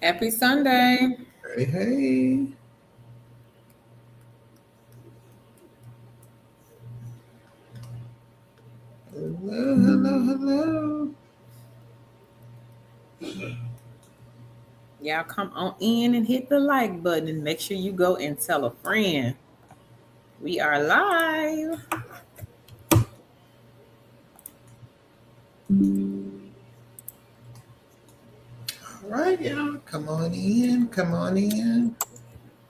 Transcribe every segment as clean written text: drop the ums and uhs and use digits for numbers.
Happy Sunday. Hey, hey. Hello, hello, hello. Y'all come on in and hit the like button and make sure you go and tell a friend. We are live. All right, y'all. Come on in. Come on in.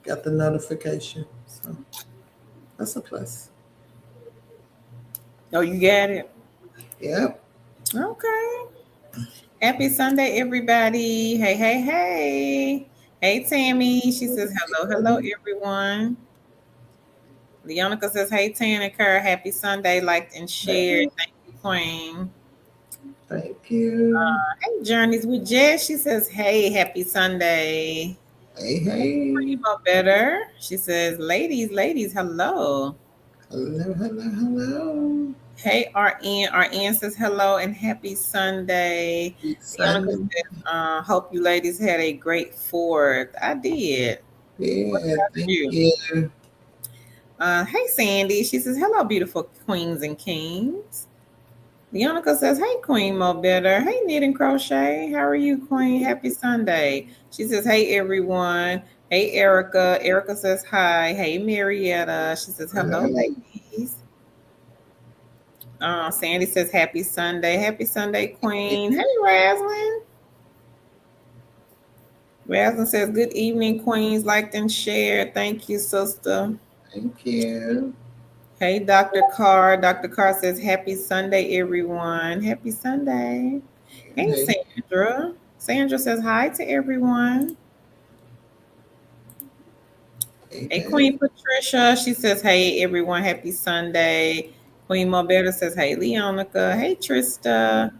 Got the notification. So that's a plus. Oh, you got it? Yep. Okay. Happy Sunday, everybody. Hey, hey, hey. Hey, Tammy. She says, hello, hello, everyone. Leonica says, hey, Tan and Kerr. Happy Sunday. Liked and shared. Hey, Thank you, Queen. thank you. Hey, Journeys with Jess. She says, hey, happy Sunday. Hey, hey. Primo better. She says, ladies, ladies, hello. Hello, hello, hello. Hey, RN. RN says hello and happy Sunday. Happy Bianca Sunday. says, hope you ladies had a great fourth. I did. What Yeah, about thank you? you. Hey, Sandy. She says, hello, beautiful queens and kings. Leonica says, hey, Queen Mo Better. Hey, Knit and Crochet. How are you, Queen? Happy Sunday. She says, hey, everyone. Hey, Erica. Erica says, hi. Hey, Marietta. She says, hello, Hey, ladies. Sandy says, happy Sunday. Happy Sunday, Queen. Hey, Raslin. Raslin says, good evening, Queens. Liked and shared. Thank you, sister. thank you. Hey, Dr. Carr. Dr. Carr says, happy Sunday, everyone. Happy Sunday. Hey, Hey, Sandra. Sandra says, hi to everyone. hey, Hey, hey. Queen Patricia. She says, hey, everyone. Happy Sunday. Queen Mobetta says, hey, Leonica. Hey, Trista.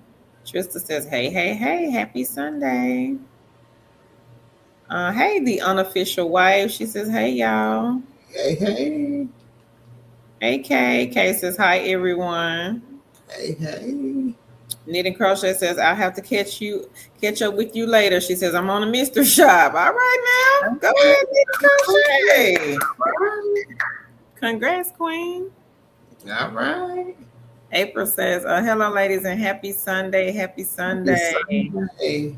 Trista says, hey, hey, hey. Happy Sunday. Hey, the unofficial wife. She says, hey, y'all. Hey, hey. Hey, Kay. Kay says, hi, everyone. Hey, hey. Knit and Crochet says, I'll have to catch up with you later. She says, I'm on a mystery shop. All right, now. Go Hey. ahead, Knit and Crochet. All Congrats, Queen. right. All right. April says, hello, ladies, and happy Sunday. Happy Happy Sunday. Sunday.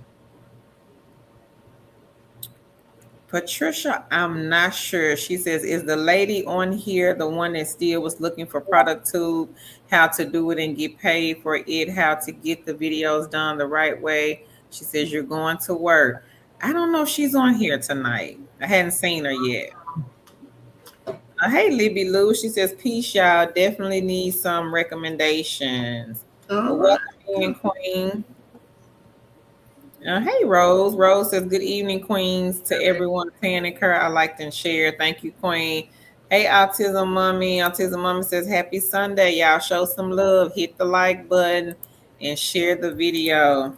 Patricia, I'm not sure. She says, is the lady on here the one that still was looking for product tube, how to do it and get paid for it, how to get the videos done the right way? She says, you're going to work. I don't know if she's on here tonight. I hadn't seen her yet. Hey, Libby Lou. She says, peace, y'all. Definitely need some recommendations. All Well, right. welcome in, Queen. Hey, Rose. Rose says, good evening, Queens, to everyone. Tan and Kerr, I liked and shared. Thank you, Queen. Hey, Autism Mommy. Autism Mommy says, happy Sunday. Y'all show some love. Hit the like button and share the video.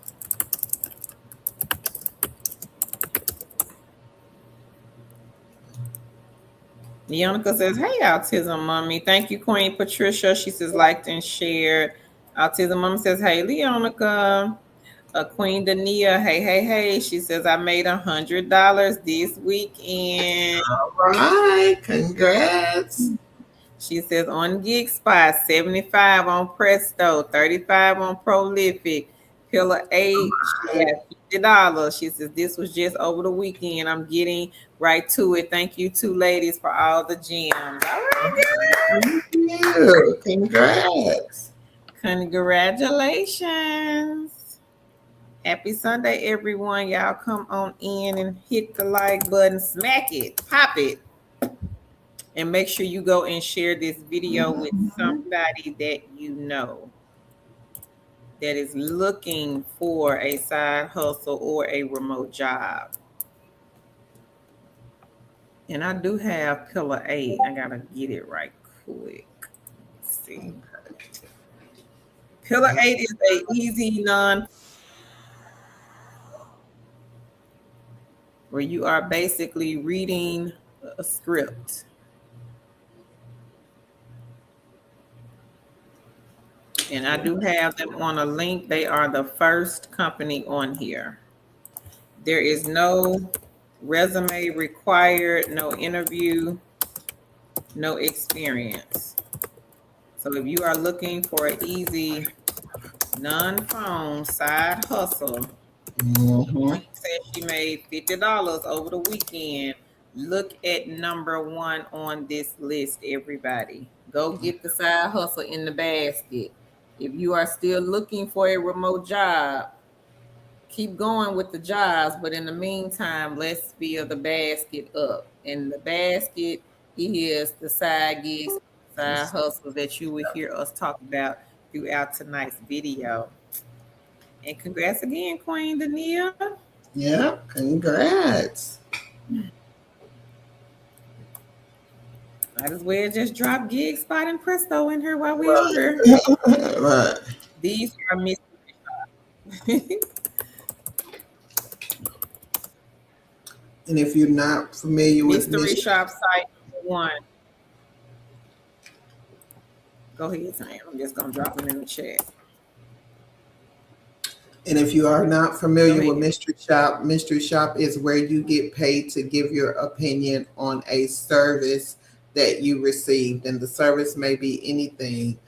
Leonica says, hey, Autism Mommy. Thank you, Queen Patricia. She says, liked and shared. Autism Mommy says, hey, Leonica. Queen Dania, hey, hey, hey. She says, I made $100 this weekend. All right. Congrats. She says on Gig Spot, 75 on Presto, 35 on Prolific, Pillar 8, she Right. got $50. She says this was just over the weekend. I'm getting right to it. Thank you two ladies for all the gems. All right, girl. Thank you. Congrats. Congratulations. Happy Sunday, everyone. Y'all come on in and hit the like button, smack it, pop it. And make sure you go and share this video with somebody that you know that is looking for a side hustle or a remote job. And I do have Pillar 8. I gotta get it right quick. Let's see. Pillar 8 is a easy non where you are basically reading a script. And I do have them on a link. They are the first company on here. There is no resume required, no interview, no experience. So if you are looking for an easy non-phone side hustle, Mm-hmm. Queen said she made $50 over the weekend. Look at number one on this list, everybody. Go get the side hustle in the basket. If you are still looking for a remote job, keep going with the jobs, but in the meantime, let's fill the basket up. And the basket is the side gigs, side hustles that you will hear us talk about throughout tonight's video. And congrats again, Queen Dania. Yeah, congrats. Might as well just drop gig spot and presto in here while we over here. Right. These are mystery. And if you're not familiar with Mystery mystery, shop site number one. Go ahead, Sam. I'm just gonna drop them in the chat. and if you are not Go familiar with ahead. Mystery Shop is where you get paid to give your opinion on a service that you received. And the service may be anything.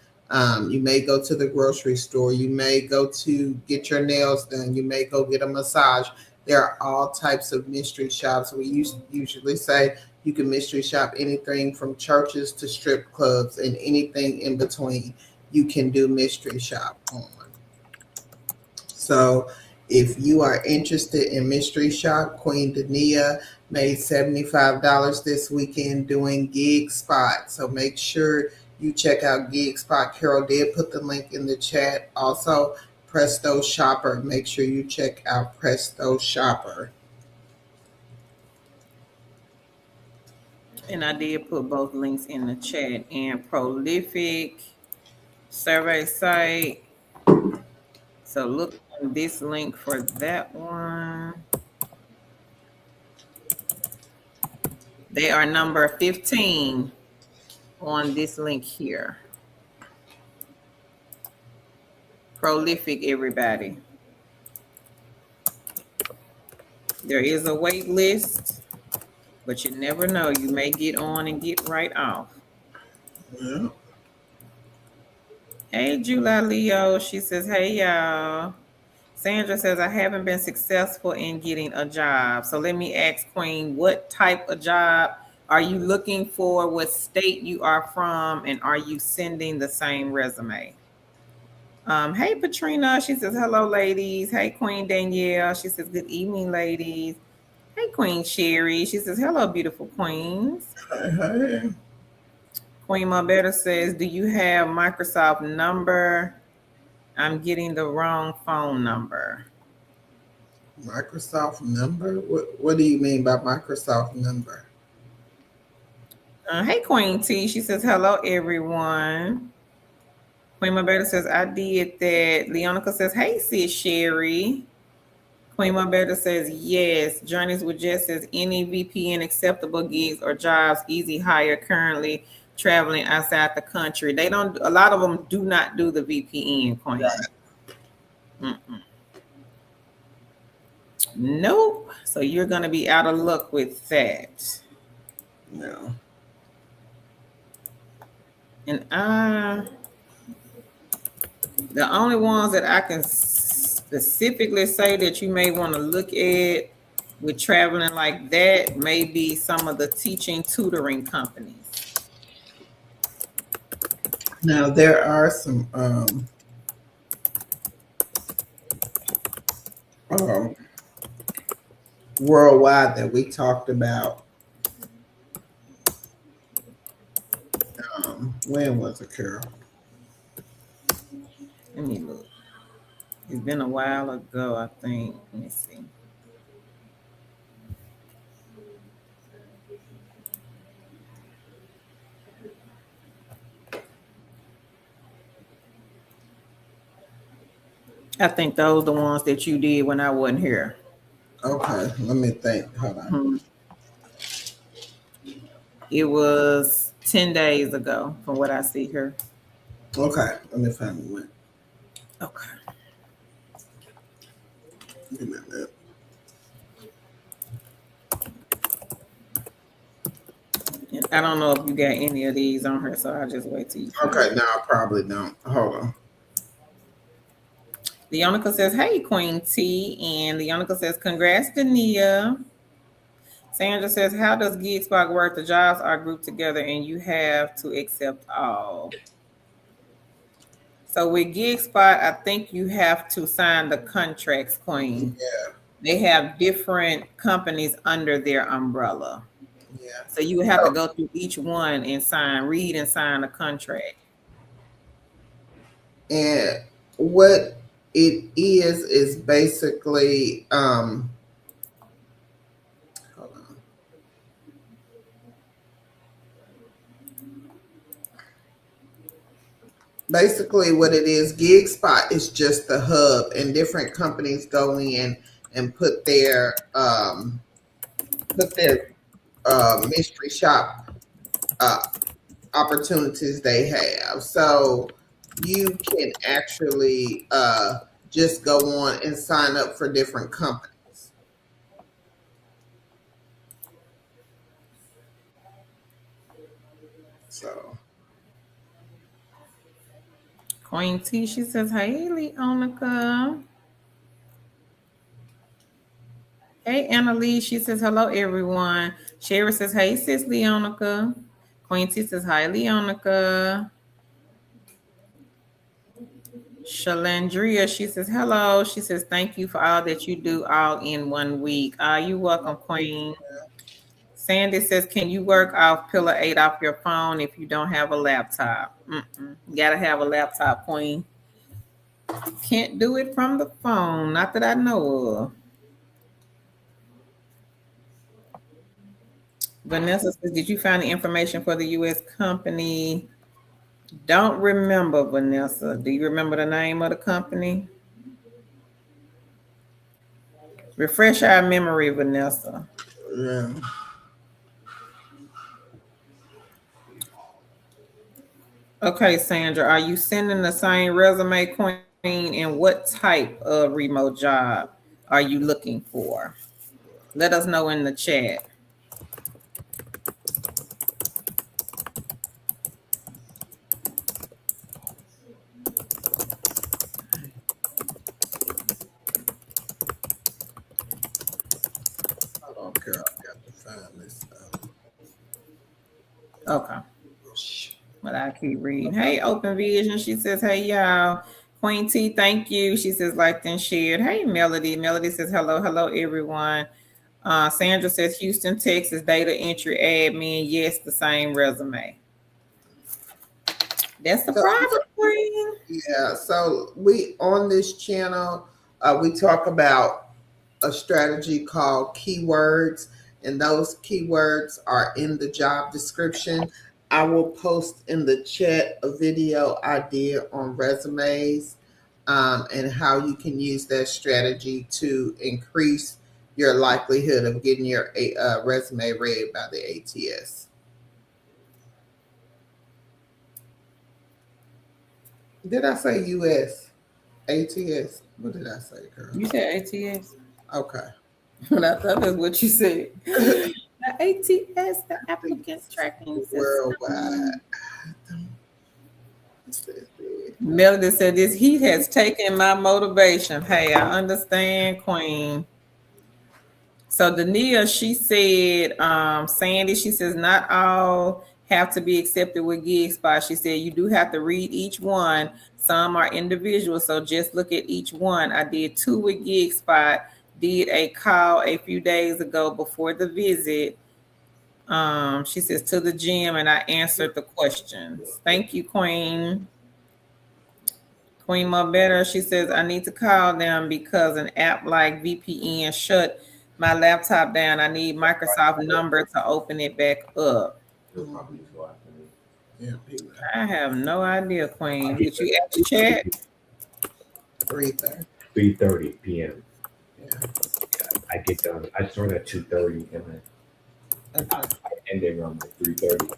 You may go to the grocery store. You may go to get your nails done. You may go get a massage. There are all types of mystery shops. Usually say you can mystery shop anything from churches to strip clubs and anything in between. You can do mystery shop on. So if you are interested in Mystery Shop, Queen Dania made $75 this weekend doing Gig Spot. So make sure you check out Gig Spot. Carol did put the link in the chat. Also, Presto Shopper. Make sure you check out Presto Shopper. And I did put both links in the chat. And Prolific survey site. So look on this link for that one. They are number 15 on this link here. Prolific, everybody. There is a wait list, but you never know. You may get on and get right off. Yeah. Hey, Julia Leo. She says, hey, y'all. Sandra says, I haven't been successful in getting a job. So let me ask Queen, what type of job are you looking for? What state you are from? And are you sending the same resume? Hey, Patrina. She says, hello, ladies. Hey, Queen Danielle. She says, good evening, ladies. Hey, Queen Sherry. She says, hello, beautiful queens. Hey, hey. Queen Mabetta says, do you have Microsoft number? I'm getting the wrong phone number. Microsoft number? What do you mean by Microsoft number? Hey, Queen T. She says, hello, everyone. Queen Mabetta says, I did that. Leonica says, hey, sis Sherry. Queen Mabetta says, yes. Journeys with Jess says, any VPN acceptable gigs or jobs, easy hire currently traveling outside the country. They don't, a lot of them do not do the VPN, Queen. Right. Nope. So you're going to be out of luck with that. No. And the only ones that I can specifically say that you may want to look at with traveling like that may be some of the teaching tutoring companies. Now there are some worldwide that we talked about. When was it, Carol? Let me look. It's been a while ago, I think. Let me see. I think those are the ones that you did when I wasn't here. Okay, let me think. Hold on. Mm-hmm. It was 10 days ago from what I see here. Okay, let me find the one. Okay. Give me a minute. I don't know if you got any of these on her, so I'll just wait till you find Okay, it. no, I probably don't. Hold on. Leonica says, "Hey, Queen T," and Leonica says, "Congrats, Dania." Sandra says, "How does Gig Spot work? The jobs are grouped together, and you have to accept all." So with Gig Spot, I think you have to sign the contracts, Queen. Yeah, They have different companies under their umbrella. yeah. So you would have to go through each one and read and sign a contract. And what it is basically hold on. Basically what it is, Gig Spot is just the hub, and different companies go in and put their mystery shop uh, opportunities they have. So you can actually just go on and sign up for different companies. So Queen T, she says, "Hey, Leonica." Hey, Annalise, she says, "Hello, everyone." Sherry says, "Hey, sis, Leonica." Queen T says, "Hi, Leonica." Shalandria, she says, "Hello." She says, "Thank you for all that you do all in 1 week." You welcome, Queen. Sandy says, "Can you work off Pillar 8 off your phone if you don't have a laptop?" You gotta have a laptop, Queen. Can't do it from the phone, not that I know of. Vanessa says, "Did you find the information for the U.S. company?" Don't remember, Vanessa. Do you remember the name of the company? Refresh our memory, Vanessa. yeah. Okay, Sandra, are you sending the same resume, Queen? And what type of remote job are you looking for? Let us know in the chat. I don't care. I've got to find this. Okay. But I keep reading. Hey, Open Vision. She says, "Hey, y'all." Queen T, thank you. She says, "Liked and shared." Hey, Melody. Melody says, "Hello, hello, everyone." Sandra says, "Houston, Texas, data entry admin." Yes, the same resume. That's the So problem, Queen. yeah, so we on this channel, we talk about a strategy called keywords, and those keywords are in the job description. I will post in the chat a video I did on resumes, and how you can use that strategy to increase your likelihood of getting your resume read by the ATS. Did I say US? ATS? What did I say, girl? You said ATS. Okay. But I thought that's what you said. I The ATS, the think applicant it's tracking worldwide. system. Melody said, "This heat has taken my motivation." Hey, I understand, Queen. So Dania, she said, Sandy, she says, "Not all have to be accepted with Gig Spot." She said, "You do have to read each one. Some are individual, so just look at each one." I did 2 with Gig Spot, did a call a few days ago before the visit. She says, "To the gym," and I answered the questions. Thank you, Queen. Queen Better, she says, "I need to call them because an app like VPN shut my laptop down. I need Microsoft number to open it back up." Yeah, I have no idea, Queen. Did you ask chat? 3:30. 3:30 p.m. Yeah. I get done. I start at 2:30 and I Okay. end it around like 3:30.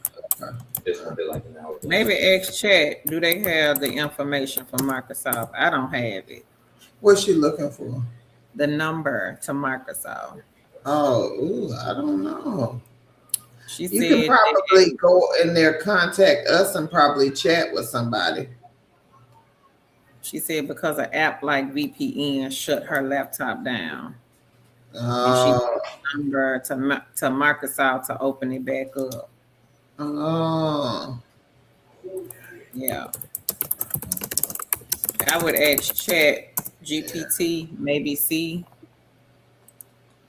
Okay. Just under like an hour. Maybe ask chat. Do they have the information for Microsoft? I don't have it. What's she looking for? The number to Microsoft. Oh, ooh, I don't know. She You can said that probably go in there, contact us, and probably chat with somebody. because an app like VPN shut her laptop down, and she Oh, number to Microsoft to open it back up. oh, Yeah, I would ask Chat yeah, GPT, maybe see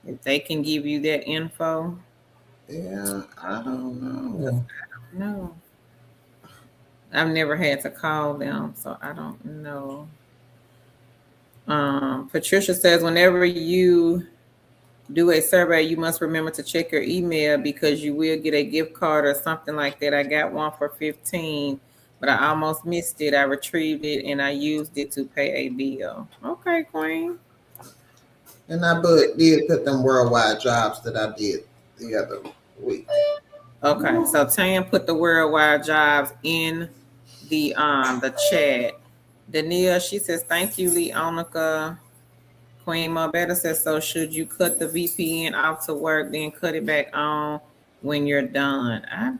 if they can give you that info. yeah. I don't 'Cause know. no, I've never had to call them, so I don't know. Patricia says whenever you do a survey, you must remember to check your email because you will get a gift card or something like that. I got one for 15, but I almost missed it. I retrieved it and I used it to pay a bill. Okay, Queen. And I did put them worldwide jobs that I did the other week. Okay, so Tan put the worldwide jobs in the chat. Dania, she says, thank you, Leonica. Queen Marbetta says, so should you cut the VPN off to work, then cut it back on when you're done? I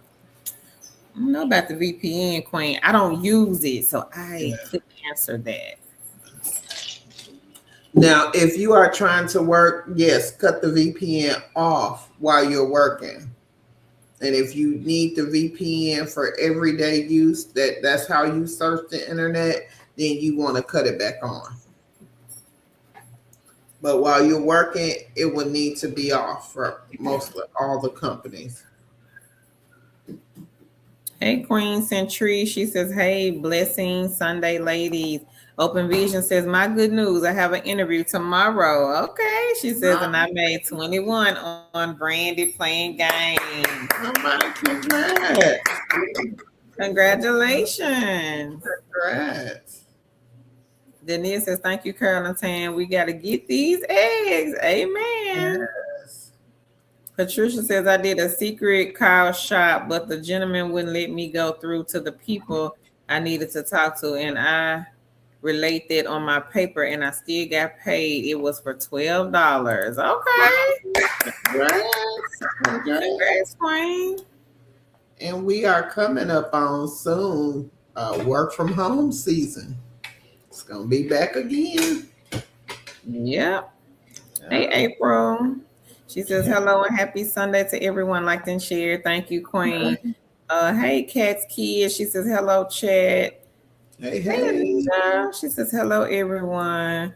don't know about the VPN, Queen. I don't use it, so I Yeah. couldn't answer that. Now, if you are trying to work, yes, cut the VPN off while you're working. And if you need the VPN for everyday use, that's how you search the internet, then you want to cut it back on. But while you're working, it will need to be off for mostly all the companies. Hey, Queen Century. She says, hey, blessings, Sunday ladies. Open Vision says, my good news. I have an interview tomorrow. Okay. She says, and I made 21 on Brandy playing games. Somebody, congrats. Congratulations. Congrats. Denise says, thank you, Carolyn Tan. We got to get these eggs. Amen. Yes. Patricia says, I did a secret call shop, but the gentleman wouldn't let me go through to the people I needed to talk to. And I relate that on my paper and I still got paid. It was for $12. Okay. Congrats. Congrats, Queen. And we are coming up on soon work from home season. It's going to be back again. Yep. Hey, April. She says, hello and happy Sunday to everyone. Liked and shared. Thank you, Queen. Hey, Cat's Kids. She says, hello, chat. Hey, Hey, hey. Anita. She says, hello, everyone.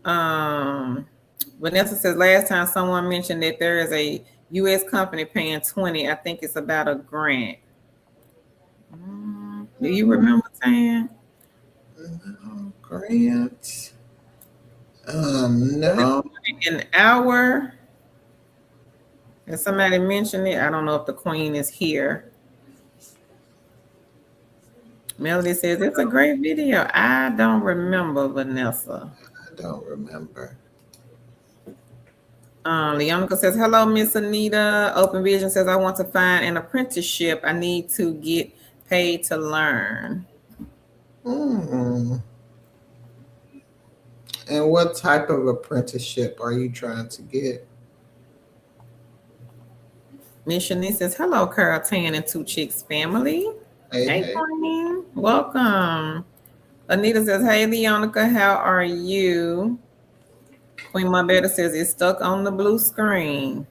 Vanessa says, last time someone mentioned that there is a U.S. company paying 20. I think it's about a grant. Do you remember saying? Grant. No. An hour. And somebody mentioned it. I don't know if the Queen is here. Melody says, it's a great video. I don't remember, Vanessa. I don't remember. Leonica says, hello, Miss Anita. Open Vision says, I want to find an apprenticeship. I need to get paid to learn. And what type of apprenticeship are you trying to get? Miss Shanice says, hello, Carol Tan and Two Chicks family. Hey. Queen. Welcome. Anita says, hey, Leonica, how are you? Queen Marbetta says, it's stuck on the blue screen.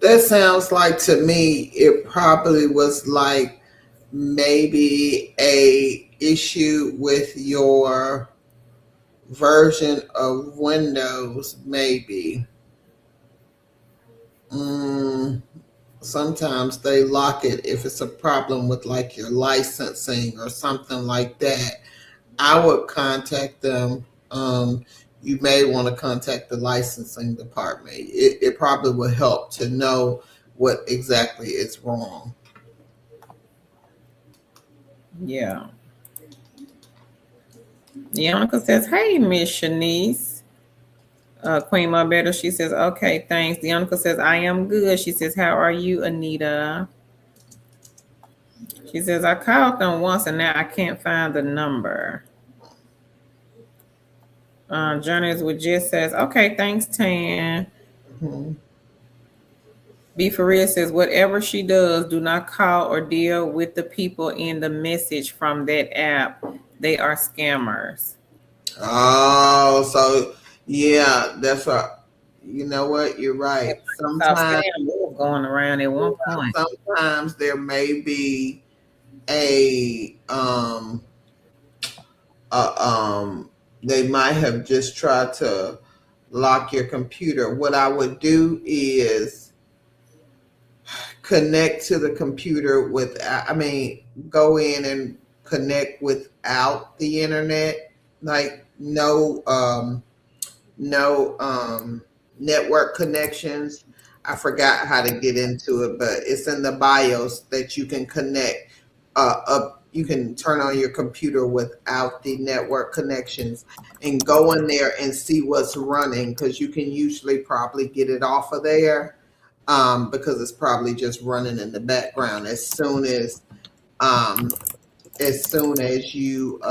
That sounds like, to me, it probably was like maybe a issue with your version of Windows, maybe. Sometimes they lock it if it's a problem with like your licensing or something like that. I would contact them. You may want to contact the licensing department. It probably will help to know what exactly is wrong. Yeah. Yannicka says, hey, Miss Shanice. Queen Marbetta, she says, okay, thanks. Yannicka says, I am good. She says, how are you, Anita? She says, I called them once and now I can't find the number. Journeys with just says, okay, thanks, Tan. Hmm. B for real says, whatever she does, do not call or deal with the people in the message from that app. They are scammers. Oh, so yeah, that's what. You know what? You're right. So scam was going around at one point. Sometimes there may be a uh, um, they might have just tried to lock your computer. What I would do is connect to the computer with, I mean, go in and connect without the internet, like no network connections. I forgot how to get into it, but it's in the BIOS that you can connect up. You can turn on your computer without the network connections and go in there and see what's running, because you can usually probably get it off of there, because it's probably just running in the background um, as soon as you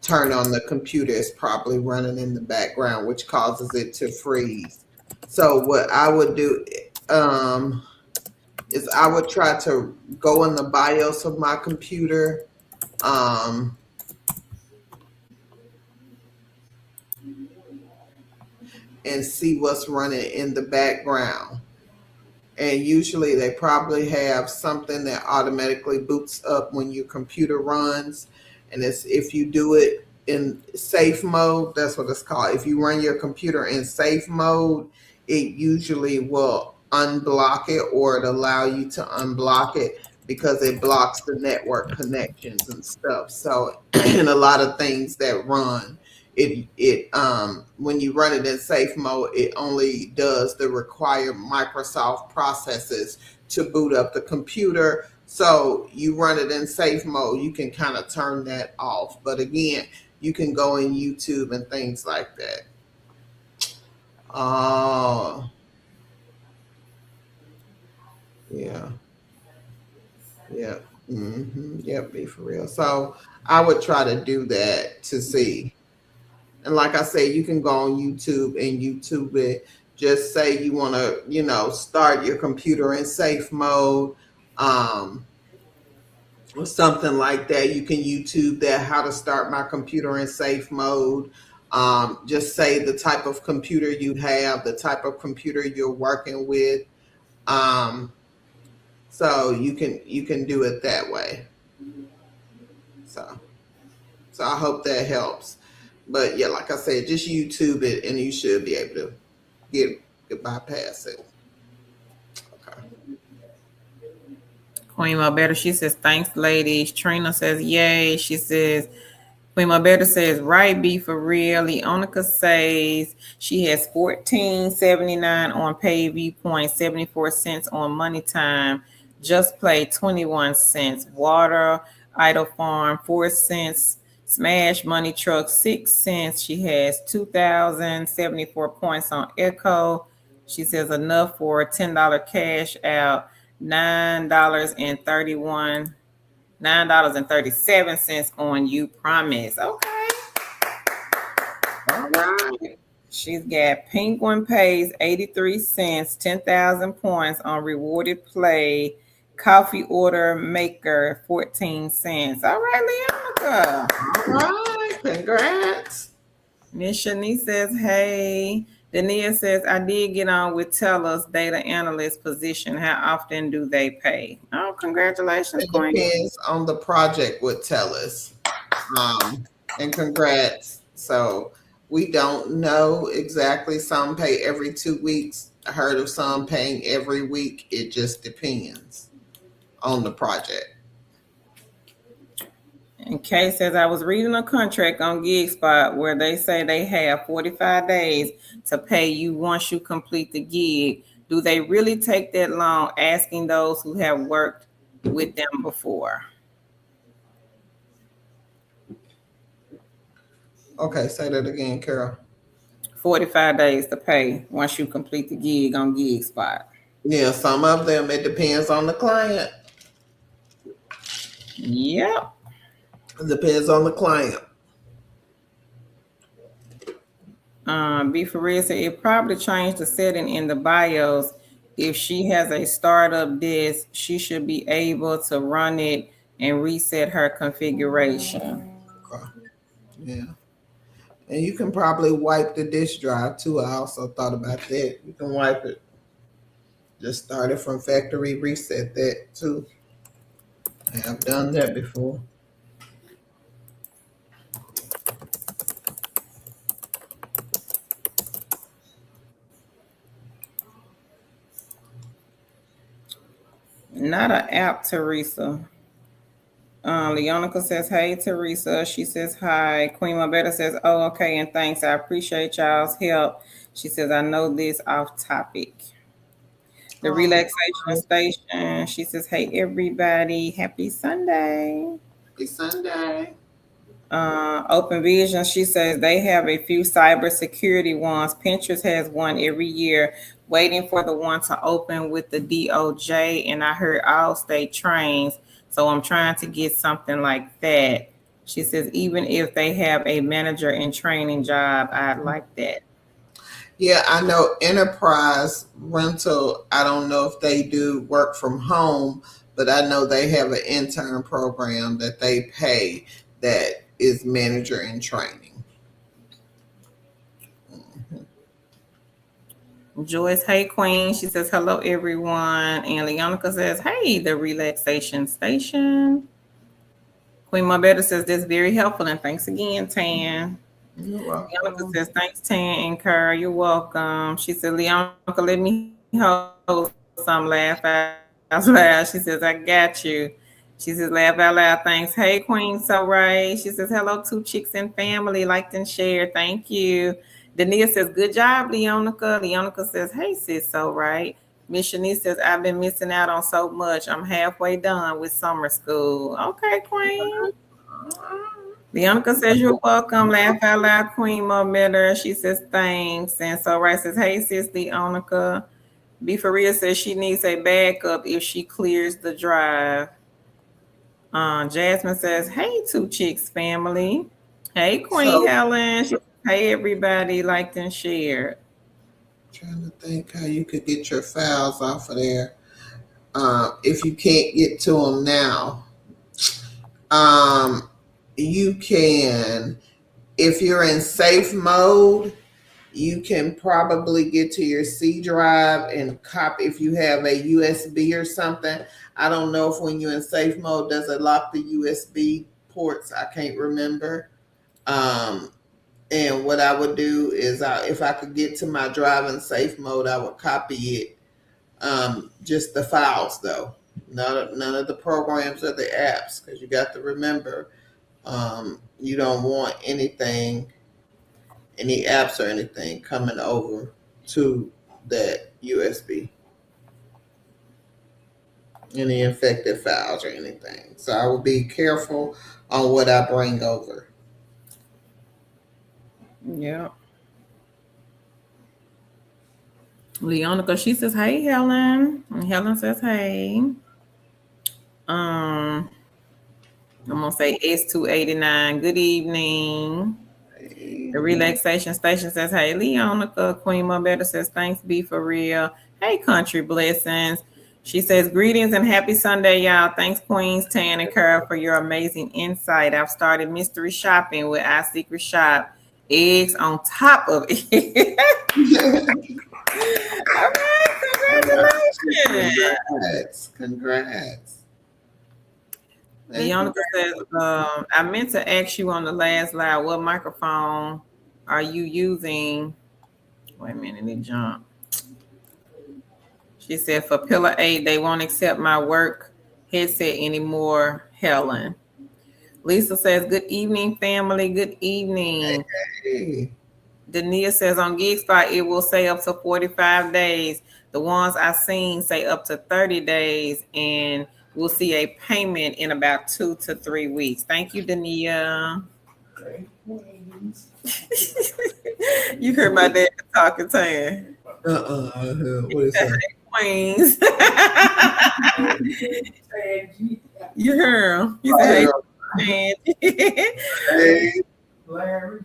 turn on the computer, it's probably running in the background, which causes it to freeze. So what I would do is I would try to go in the BIOS of my computer, um, and see what's running in the background. And usually they probably have something that automatically boots up when your computer runs. And it's, if you do it in safe mode, that's what it's called. If you run your computer in safe mode, it usually will unblock it, or it allow you to unblock it, because it blocks the network connections and stuff. So and a lot of things that run, it when you run it in safe mode, it only does the required Microsoft processes to boot up the computer. So you run it in safe mode, you can kind of turn that off. But again, you can go in YouTube and things like that. Oh, yeah, yeah, yep, be for real. So I would try to do that to see. And like I say, you can go on YouTube and YouTube it. Just say you want to, start your computer in safe mode, um, or something like that. You can YouTube that, how to start my computer in safe mode. Just say the type of computer you have, the type of computer you're working with. Um, so you can do it that way. So so I hope that helps. But yeah, like I said, just YouTube it and you should be able to get bypass it. Okay. Queen Better, she says, thanks, ladies. Trina says, yay. She says, Queen Better says, right, be for real. Leonica says she has 14.79 on PayV point, 74 cents on Money Time. Just Play 21 cents. Water, Idle Farm 4 cents. Smash Money Truck 6 cents. She has 2,074 points on Echo. She says enough for a $10 cash out. $9.37 on You Promise. Okay. All right. She's got Penguin Pays 83 cents, 10,000 points on Rewarded Play. Coffee Order Maker 14 cents. All right, Leonica. All right. Congrats. Miss Shanice says, hey. Dania says, I did get on with Telus data analyst position. How often do they pay? Oh, congratulations, It Queen. depends on the project with Tellus. And congrats. So we don't know exactly. Some pay every 2 weeks. I heard of some paying every week. It just depends on the project. And Kay says, I was reading a contract on GigSpot where they say they have 45 days to pay you once you complete the gig. Do they really take that long? Asking those who have worked with them before. Okay, say that again, Carol. 45 days to pay once you complete the gig on GigSpot. Yeah, some of them, it depends on the client. Yep. It depends on the client. Be for real said it probably changed the setting in the BIOS. If she has a startup disk, she should be able to run it and reset her configuration. Okay. Yeah. And you can probably wipe the disk drive too. I also thought about that. You can wipe it. Just start it from factory, reset that too. I have done that before. Not an app, Teresa. Leonica says, "Hey, Teresa." She says, "Hi." Queen Mabetta says, "Oh, okay, and thanks. I appreciate y'all's help." She says, "I know this off topic." The Oh, relaxation station. She says, "Hey, everybody, happy Sunday." happy Sunday. Open Vision, she says they have a few cybersecurity ones. Pinterest has one every year, waiting for the one to open with the DOJ. And I heard all state trains, so I'm trying to get something like that. She says even if they have a manager and training job, I'd like that. Yeah, I know Enterprise Rental. I don't know if they do work from home, but I know they have an intern program that they pay that is manager in training. Mhm. Joyce, hey Queen. She says hello everyone. And Leonica says, hey, the relaxation station. Queen Mabetta says this very helpful and thanks again, Tan. You're Leonica welcome. says, thanks, Tan and Kerr. You're welcome. She said, Leonica, let me hold some laugh out loud. She says, I got you. She says, laugh out loud. Thanks. Hey, Queen, so right. She says, hello, two chicks and family. Liked and share. Thank you. Dania says, good job, Leonica. Leonica says, hey, sis, so right. Miss Shanice says, I've been missing out on so much. I'm halfway done with summer school. Okay, Queen. Bianca says, you're welcome. Laugh out loud, Queen Momentor. She says, thanks. And so right says, hey, sis, Bianca. Be for real says she needs a backup if she clears the drive. Jasmine says, hey, two chicks family. Hey, Queen So, Helen. Hey, everybody, liked and shared. trying to think how you could get your files off of there. If you can't get to them now, um, you can. If you're in safe mode, you can probably get to your C drive and copy if you have a USB or something. I don't know if when you're in safe mode, does it lock the USB ports? I can't remember. Um, and what I would do is, if I could get to my drive in safe mode, I would copy it. Just the files, though, none of the programs or the apps, because you got to remember, you don't want any apps or anything coming over to that USB, any infected files or anything. So I will be careful on what I bring over. Yeah. Leonica, she says, hey, Helen. And Helen says, hey. Um, I'm going to say S289. Good evening. The relaxation station says, hey, Leonica. Queen Mabetta says, thanks, be for real. Hey, country blessings. She says, greetings and happy Sunday, y'all. Thanks, Queens, Tan, and Carol, for your amazing insight. I've started mystery shopping with our secret shop. Eggs on top of it. All right, congratulations. Congrats. And Leonica says, I meant to ask you on the last live, what microphone are you using? Wait a minute, it jumped. She said, for Pillar 8, they won't accept my work headset anymore, Helen. Lisa says, good evening, family. Good evening. hey, Dania says, on GigSpot, it will say up to 45 days. The ones I seen say up to 30 days, and we'll see a payment in about 2 to 3 weeks. Thank you, Dania. You heard my dad talking to him. what is that? Queens. You heard him. He said, hey, Hey, Larry.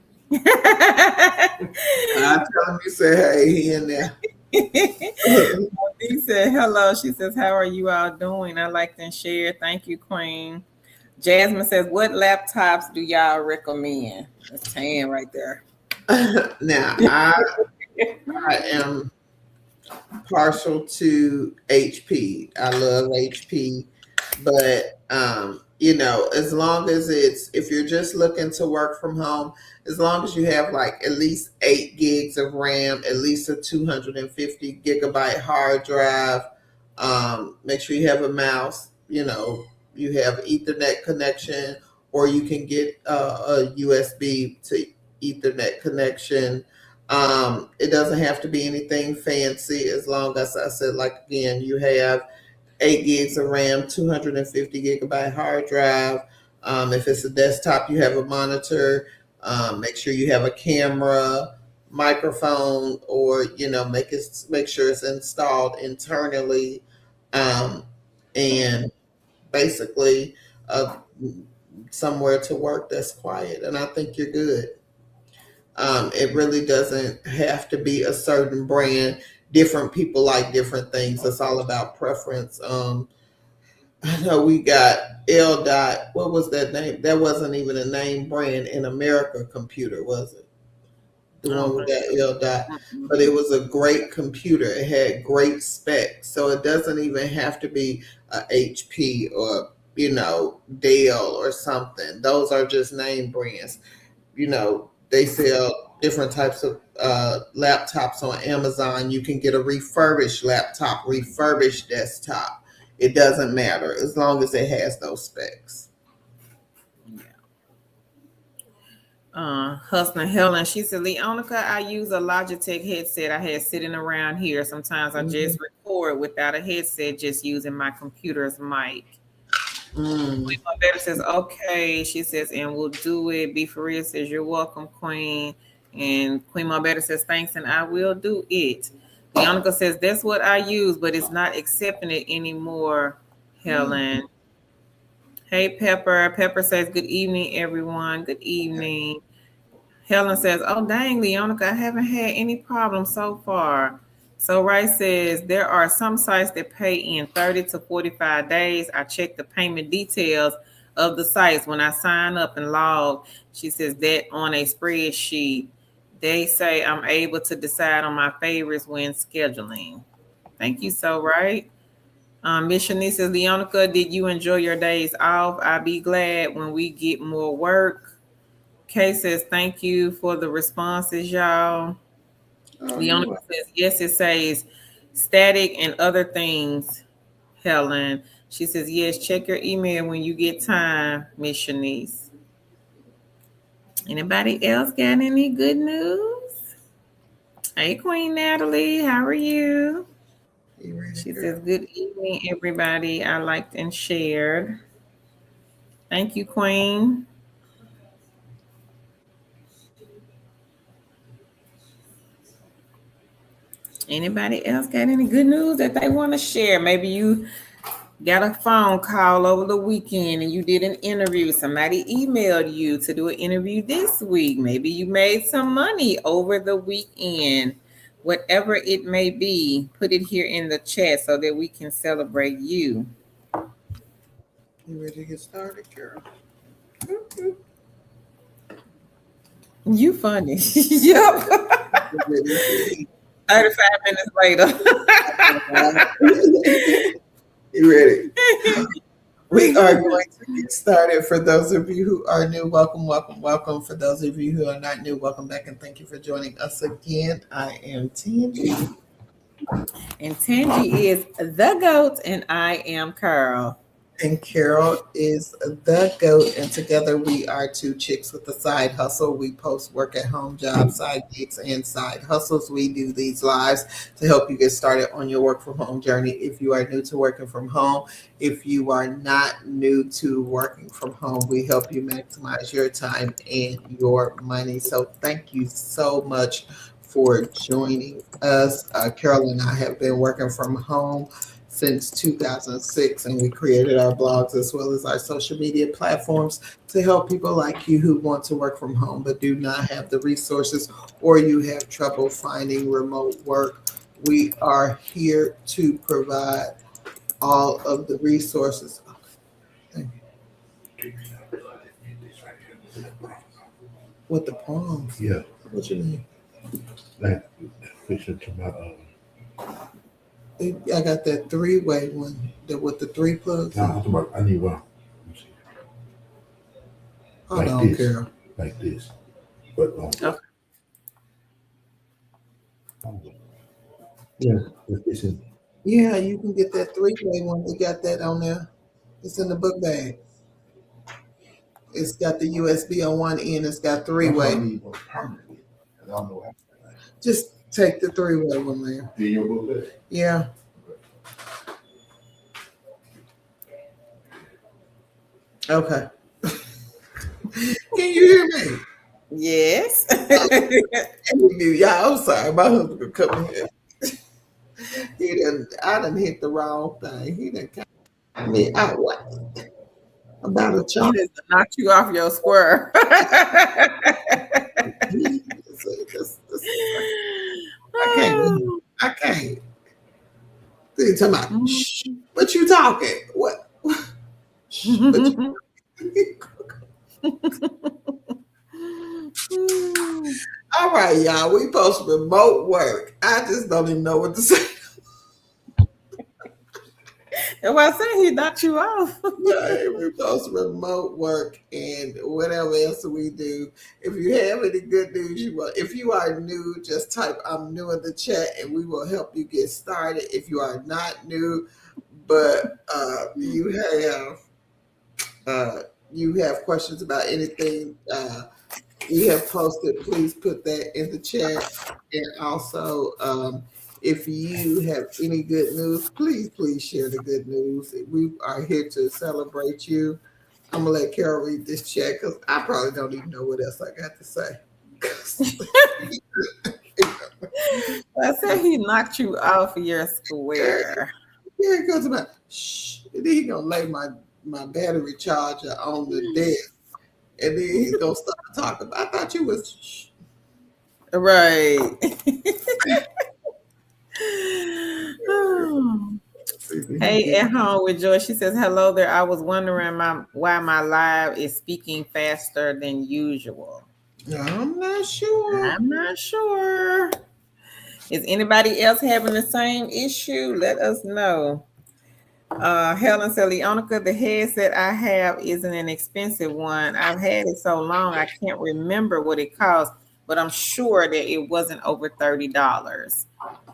said, hey, he in there. He said hello. She says, how are you all doing? I liked and shared. Thank you, Queen. Jasmine says, what laptops do y'all recommend? That's 10 right there. Now, I am partial to HP. I love HP, but as long as if you're just looking to work from home, as long as you have like at least 8 gigs of RAM, at least a 250 gigabyte hard drive, make sure you have a mouse, you have Ethernet connection, or you can get a USB to Ethernet connection. It doesn't have to be anything fancy, as long as I said, like again, you have 8 gigs of RAM, 250 gigabyte hard drive. If it's a desktop, you have a monitor. Make sure you have a camera, microphone, or make sure it's installed internally, and basically somewhere to work that's quiet. And I think you're good. It really doesn't have to be a certain brand. Different people like different things. It's all about preference. I know we got L dot. What was that name? That wasn't even a name brand in America computer, was it? The one with that L dot. But it was a great computer. It had great specs. So it doesn't even have to be a HP or, Dell or something. Those are just name brands. They sell different types of laptops on Amazon. You can get a refurbished laptop, refurbished desktop. It doesn't matter as long as it has those specs. Hustler Helen, she said, Leonica, I use a Logitech headset I had sitting around here. Sometimes I just record without a headset, just using my computer's mic. Queen Better says, okay. She says, and we'll do it. Be for real says, you're welcome, Queen. And Queen Better says, thanks, and I will do it. Leonica says, that's what I use, but it's not accepting it anymore, Helen. Hey, Pepper. Pepper says, good evening, everyone. Good evening. Helen says, oh, dang, Leonica, I haven't had any problems so far. So Rice says, there are some sites that pay in 30 to 45 days. I check the payment details of the sites when I sign up and log. She says that on a spreadsheet. They say I'm able to decide on my favorites when scheduling. Thank you, So Right. Miss Shanice says, Leonica, did you enjoy your days off? I'll be glad when we get more work. Kay says, thank you for the responses, y'all. Leonica says, yes, it says static and other things, Helen. She says, yes, check your email when you get time, Miss Shanice. Anybody else got any good news? Hey, Queen Natalie, how are you? She says, good evening, everybody. I liked and shared. Thank you, Queen. Anybody else got any good news that they want to share? Maybe you got a phone call over the weekend and you did an interview. Somebody emailed you to do an interview this week. Maybe you made some money over the weekend. Whatever it may be, put it here in the chat so that we can celebrate you. You ready to get started, Carol? You funny. Yep. 35 minutes later. You ready? We are going to get started. For those of you who are new, welcome, welcome, welcome. For those of you who are not new, welcome back and thank you for joining us again. I am Tangi. And Tangi is the GOAT, and I am Carol. And Carol is the GOAT, and together we are two chicks with a side hustle. We post work at home jobs, side gigs, and side hustles. We do these lives to help you get started on your work from home journey. If you are new to working from home, if you are not new to working from home, we help you maximize your time and your money. So thank you so much for joining us. Carol and I have been working from home since 2006, and we created our blogs as well as our social media platforms to help people like you who want to work from home but do not have the resources, or you have trouble finding remote work. We are here to provide all of the resources. Thank you. With the palms? Yeah, What you mean? like fixing to my I got that three-way one with the three plugs. No, I'm talking about I need one. Hold Like on, this. Carol. Like this. But Okay. yeah, it's in, Yeah, you can get that three-way one. We got that on there. It's in the book bag. It's got the USB on one end. It's got three-way. Just take the three-way one there. in your book bag. Yeah. Okay. Can you hear me? Yes. Yeah, I'm sorry. My husband could cut me here. I done hit the wrong thing. He done cut me out. What? About a He chop. just knocked you off your square. I can't. I can't. You talking about? Shh. What you talking? What? Shh. What you All right, y'all. We post remote work. I just don't even know what to say. If I say he knocked you off. Yeah, we post remote work and whatever else we do. If you have any good news, if you are new, just type "I'm new" in the chat, and we will help you get started. If you are not new, but you have questions about anything you have posted, please put that in the chat. And also, if you have any good news, please share the good news. We are here to celebrate you. I'm gonna let Carol read this chat because I probably don't even know what else I got to say. I said he knocked you off your square. Yeah, it goes about shh. And then he gonna lay my battery charger on the desk, and then he's gonna start talking. I thought you was shh. Right. Hey, at home with Joy. She says, hello there. I was wondering why my live is speaking faster than usual. I'm not sure. I'm not sure. Is anybody else having the same issue? Let us know. Helen said, Leonica, the headset I have isn't an expensive one. I've had it so long I can't remember what it cost, but I'm sure that it wasn't over $30.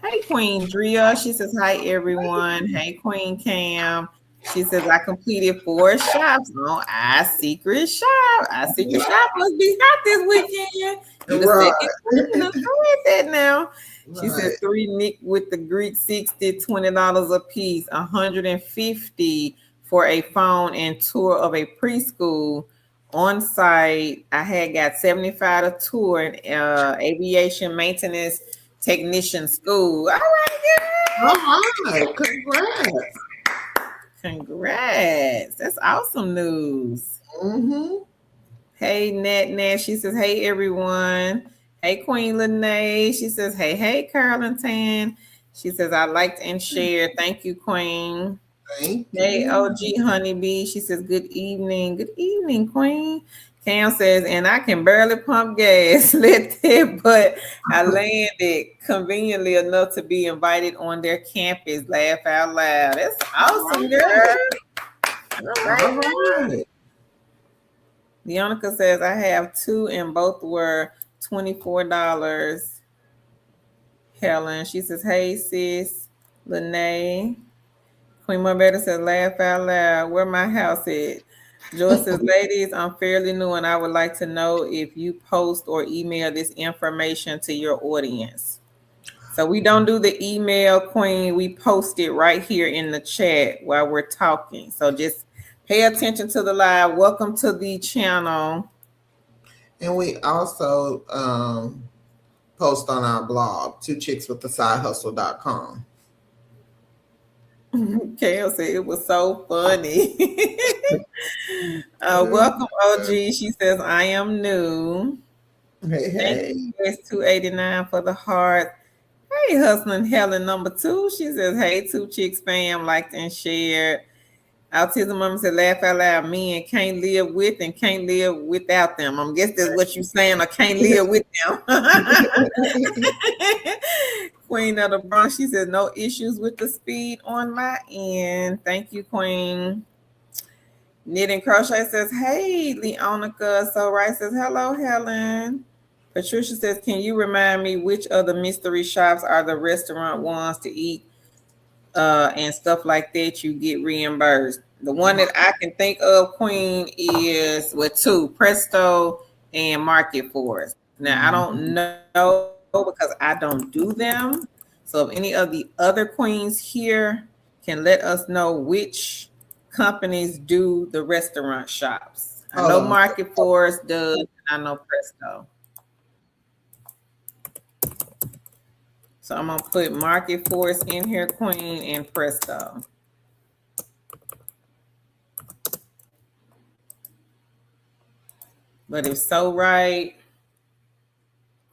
Hey, Queen Drea. She says, hi, everyone. Hey, Queen Cam. She says, I completed 4 shops on our secret shop. Our secret shop must be hot this weekend. You the second person to that now. She said 3 Nick with the Greek 60, $20 a piece, $150 for a phone and tour of a preschool on site. I had got $75 to tour an aviation maintenance technician school. All right, Congrats. Congrats. That's awesome news. Mm-hmm. Hey, Nat. She says, hey, everyone. Hey, Queen Lene. She says, hey, Carolyn Tan. She says, I liked and shared. Thank you, Queen. Thank Hey, you. OG Honeybee. She says, good evening. Good evening, Queen. Cam says, and I can barely pump gas. But I landed conveniently enough to be invited on their campus. Laugh out loud. That's awesome, girl. All right. Leonica says, I have 2 and both were $24. Helen, she says, hey, sis. Lene. Queen Marbetta says, laugh out loud. Where my house at? Joyce says, ladies, I'm fairly new and I would like to know if you post or email this information to your audience. So we don't do the email, Queen. We post it right here in the chat while we're talking. So just pay attention to the live. Welcome to the channel. And we also post on our blog, twochickswiththesidehustle.com. Kale said it was so funny. Welcome, OG. She says, I am new. Hey, Thank hey. you, S289 for the heart. Hey, hustling Helen number 2. She says, hey, 2 Chicks fam, liked and shared. Autism Mama said, laugh out loud. Men can't live with and can't live without them. I guess that's what you're saying. I can't live with them. Queen of the Bronx, she said, no issues with the speed on my end. Thank you, Queen. Knit and Crochet says, hey, Leonica. So Rice says, hello, Helen. Patricia says, can you remind me which of the mystery shops are the restaurant ones to eat and stuff like that? You get reimbursed. The one that I can think of, Queen, is with 2, Presto and Market Force. Now, I don't know because I don't do them. So if any of the other queens here can let us know which companies do the restaurant shops. I know Market Force does. I know Presto. So I'm gonna put Market Force in here, Queen, and Presto. But if So Right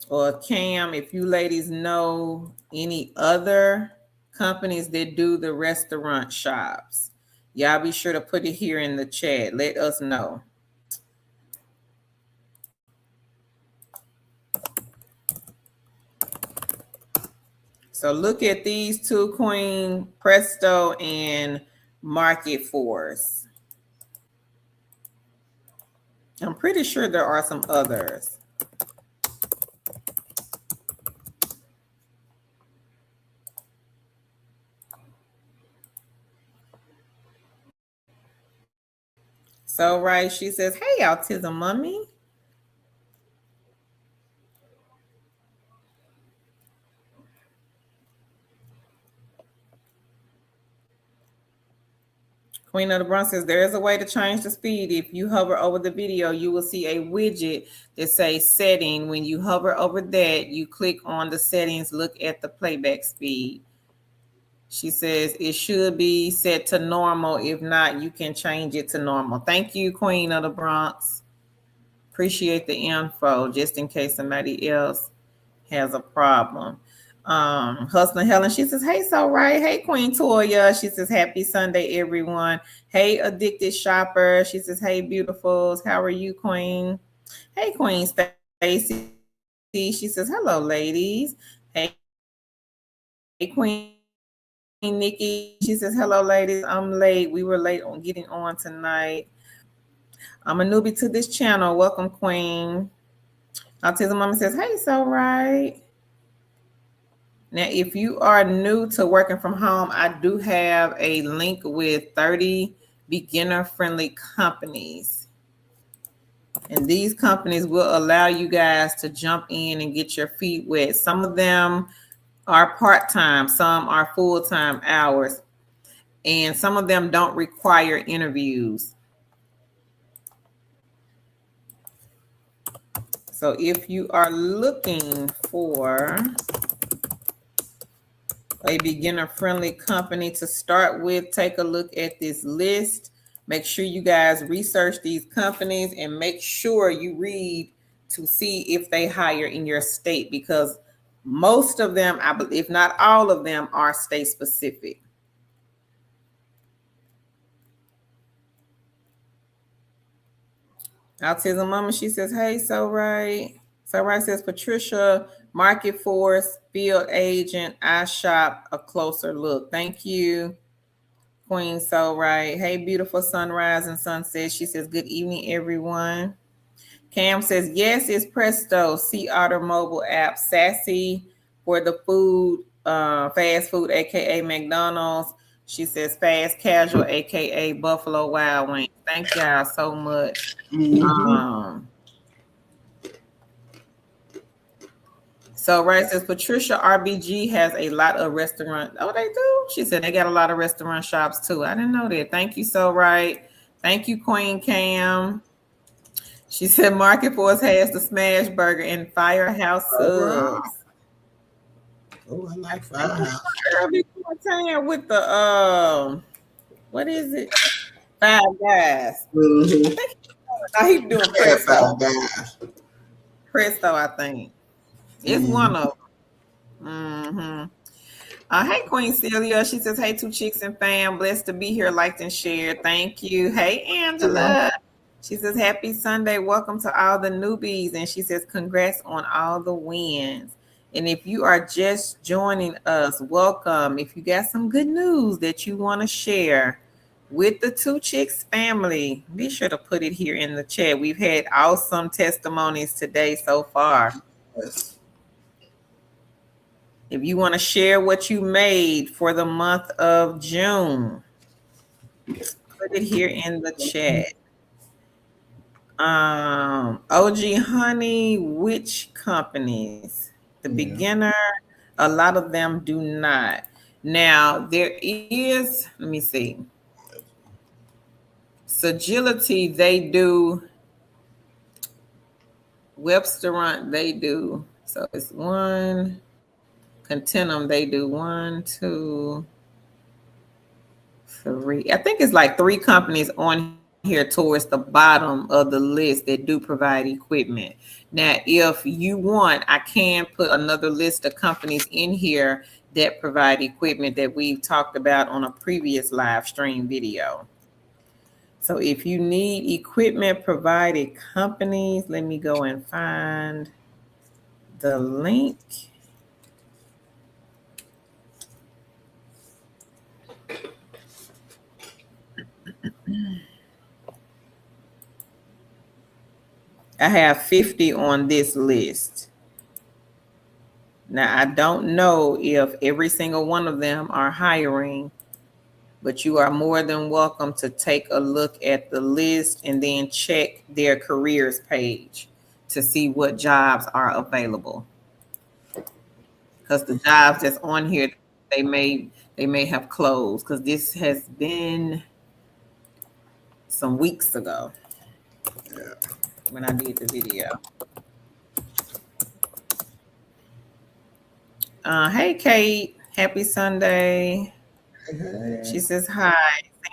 or Cam, if you ladies know any other companies that do the restaurant shops, y'all be sure to put it here in the chat. Let us know. So look at these 2, Queen, Presto and Market Force. I'm pretty sure there are some others. So Right, she says, hey, Autism Mommy. Queen of the Bronx says, there is a way to change the speed. If you hover over the video, you will see a widget that says setting. When you hover over that, you click on the settings, look at the playback speed. She says it should be set to normal. If not, you can change it to normal. Thank you, Queen of the Bronx. Appreciate the info, just in case somebody else has a problem. Hustling Helen, she says, hey, So Right. Hey, Queen Toya. She says, happy Sunday, everyone. Hey, Addicted Shopper. She says, hey, beautifuls. How are you, Queen? Hey, Queen Stacy. She says, hello, ladies. Hey, Queen Nikki. She says, hello, ladies. I'm late. We were late on getting on tonight. I'm a newbie to this channel. Welcome, Queen. Autism Mama says, hey, So Right. Now, if you are new to working from home, I do have a link with 30 beginner-friendly companies. And these companies will allow you guys to jump in and get your feet wet. Some of them are part-time, some are full-time hours, and some of them don't require interviews. So if you are looking for a beginner-friendly company to start with, take a look at this list. Make sure you guys research these companies and make sure you read to see if they hire in your state, because most of them, I believe, if not all of them, are state specific. Autism Mama, she says, hey, So Right. So Right says, Patricia, Market Force, Field Agent, I Shop, a closer look. Thank you, Queen So Right. Hey, beautiful sunrise and sunset. She says, good evening, everyone. Cam says, yes, it's Presto, Sea Otter mobile app, Sassy for the food, fast food, aka McDonald's. She says, fast casual, aka Buffalo Wild Wings. Thank y'all so much. So Right says, Patricia, RBG has a lot of restaurant. Oh, they do? She said they got a lot of restaurant shops too. I didn't know that. Thank you, So Right. Thank you, Queen Cam. She said Market Force has the smash burger and Firehouse subs. Oh, I like Firehouse. Tan with the what is it? Five Guys. Mm-hmm. Now he doing Yeah, Presto. 5 guys. Presto, I think. It's one of them. Mm-hmm. Hey, Queen Celia. She says, hey, two chicks and fam. Blessed to be here, liked and shared. Thank you. Hey, Angela. She says, happy Sunday. Welcome to all the newbies. And she says, congrats on all the wins. And if you are just joining us, welcome. If you got some good news that you want to share with the Two Chicks family, be sure to put it here in the chat. We've had awesome testimonies today so far. Yes. If you want to share what you made for the month of June, put it here in the chat. OG Honey, which companies? The beginner, a lot of them do not. Now, there is, let me see. Suitability, they do. Websterant, they do. So it's one. Continuum, they do 1, 2, 3. I think it's like 3 companies on here towards the bottom of the list that do provide equipment. Now, if you want, I can put another list of companies in here that provide equipment that we've talked about on a previous live stream video. So if you need equipment provided companies, let me go and find the link. I have 50 on this list. Now, I don't know if every single one of them are hiring, but you are more than welcome to take a look at the list and then check their careers page to see what jobs are available. Because the jobs that's on here, they may have closed, because this has been some weeks ago when I did the video. Hey, Kate. Happy Sunday. Hey. She says, hi.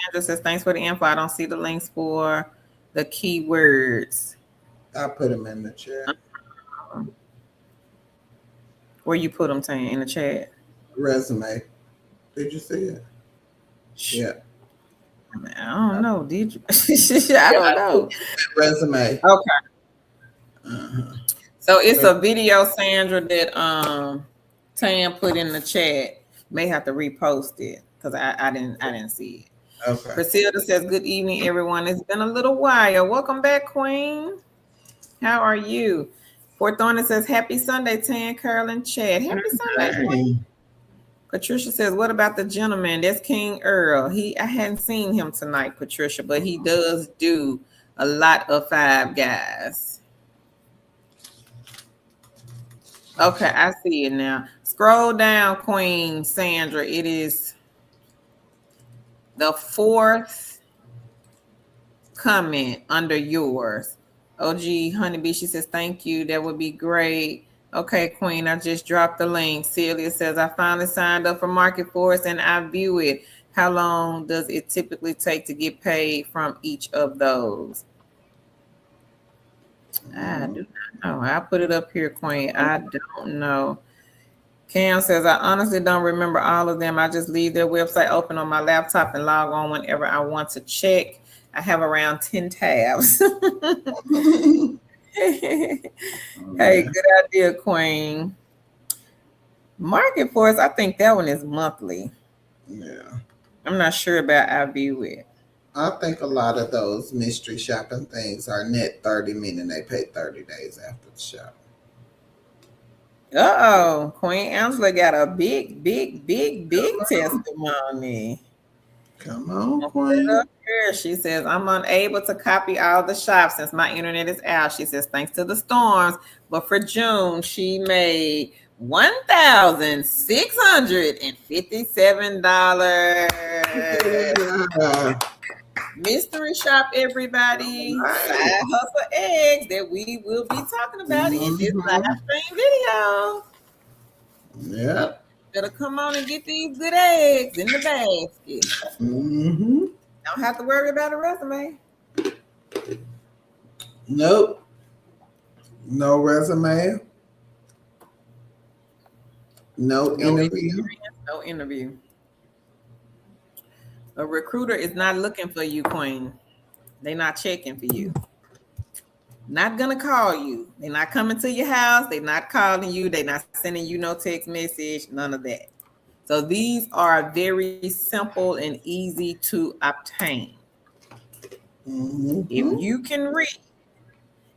Sandra says, thanks for the info. I don't see the links for the keywords. I put them in the chat. Where you put them, Tanya? In the chat? Resume. Did you see it? Yeah. I don't know. Did you? I don't know. Resume. Okay. So it's a video, Sandra, that Tam put in the chat. May have to repost it because I didn't see it. Okay. Priscilla says, good evening, everyone. It's been a little while. Welcome back, Queen. How are you? Fort Thorne says, happy Sunday, Tan, Carolyn, Chad. Happy Sunday, Queen. Patricia says, what about the gentleman? That's King Earl. I hadn't seen him tonight, Patricia, but he does do a lot of Five Guys. Okay, I see it now. Scroll down, Queen Sandra. It is the 4th comment under yours. OG Honeybee, she says, thank you. That would be great. Okay, Queen, I just dropped the link. Celia says, I finally signed up for Market Force and I view it. How long does it typically take to get paid from each of those? I do not know. I put it up here, Queen. I don't know. Cam says, I honestly don't remember all of them. I just leave their website open on my laptop and log on whenever I want to check. I have around 10 tabs. Hey, good idea, Queen. Market Force, I think that one is monthly. Yeah. I'm not sure about I view it. I think a lot of those mystery shopping things are net 30, meaning they pay 30 days after the shop. Uh-oh, Queen Angela got a big testimony. Come on, Queen. She says, I'm unable to copy all the shops since my internet is out. She says, thanks to the storms. But for June, she made $1,657. Mystery shop, everybody. Side hustle eggs that we will be talking about in this live stream video. Yeah. better come on and get these good eggs in the basket. Mm-hmm. Don't have to worry about a resume. Nope. No resume. No No interview. experience, no interview. A recruiter is not looking for you, Queen. They're not checking for you. Not gonna call you. They're not coming to your house. They're not calling you. They're not sending you no text message. None of that. So these are very simple and easy to obtain. If Mm-hmm. you can read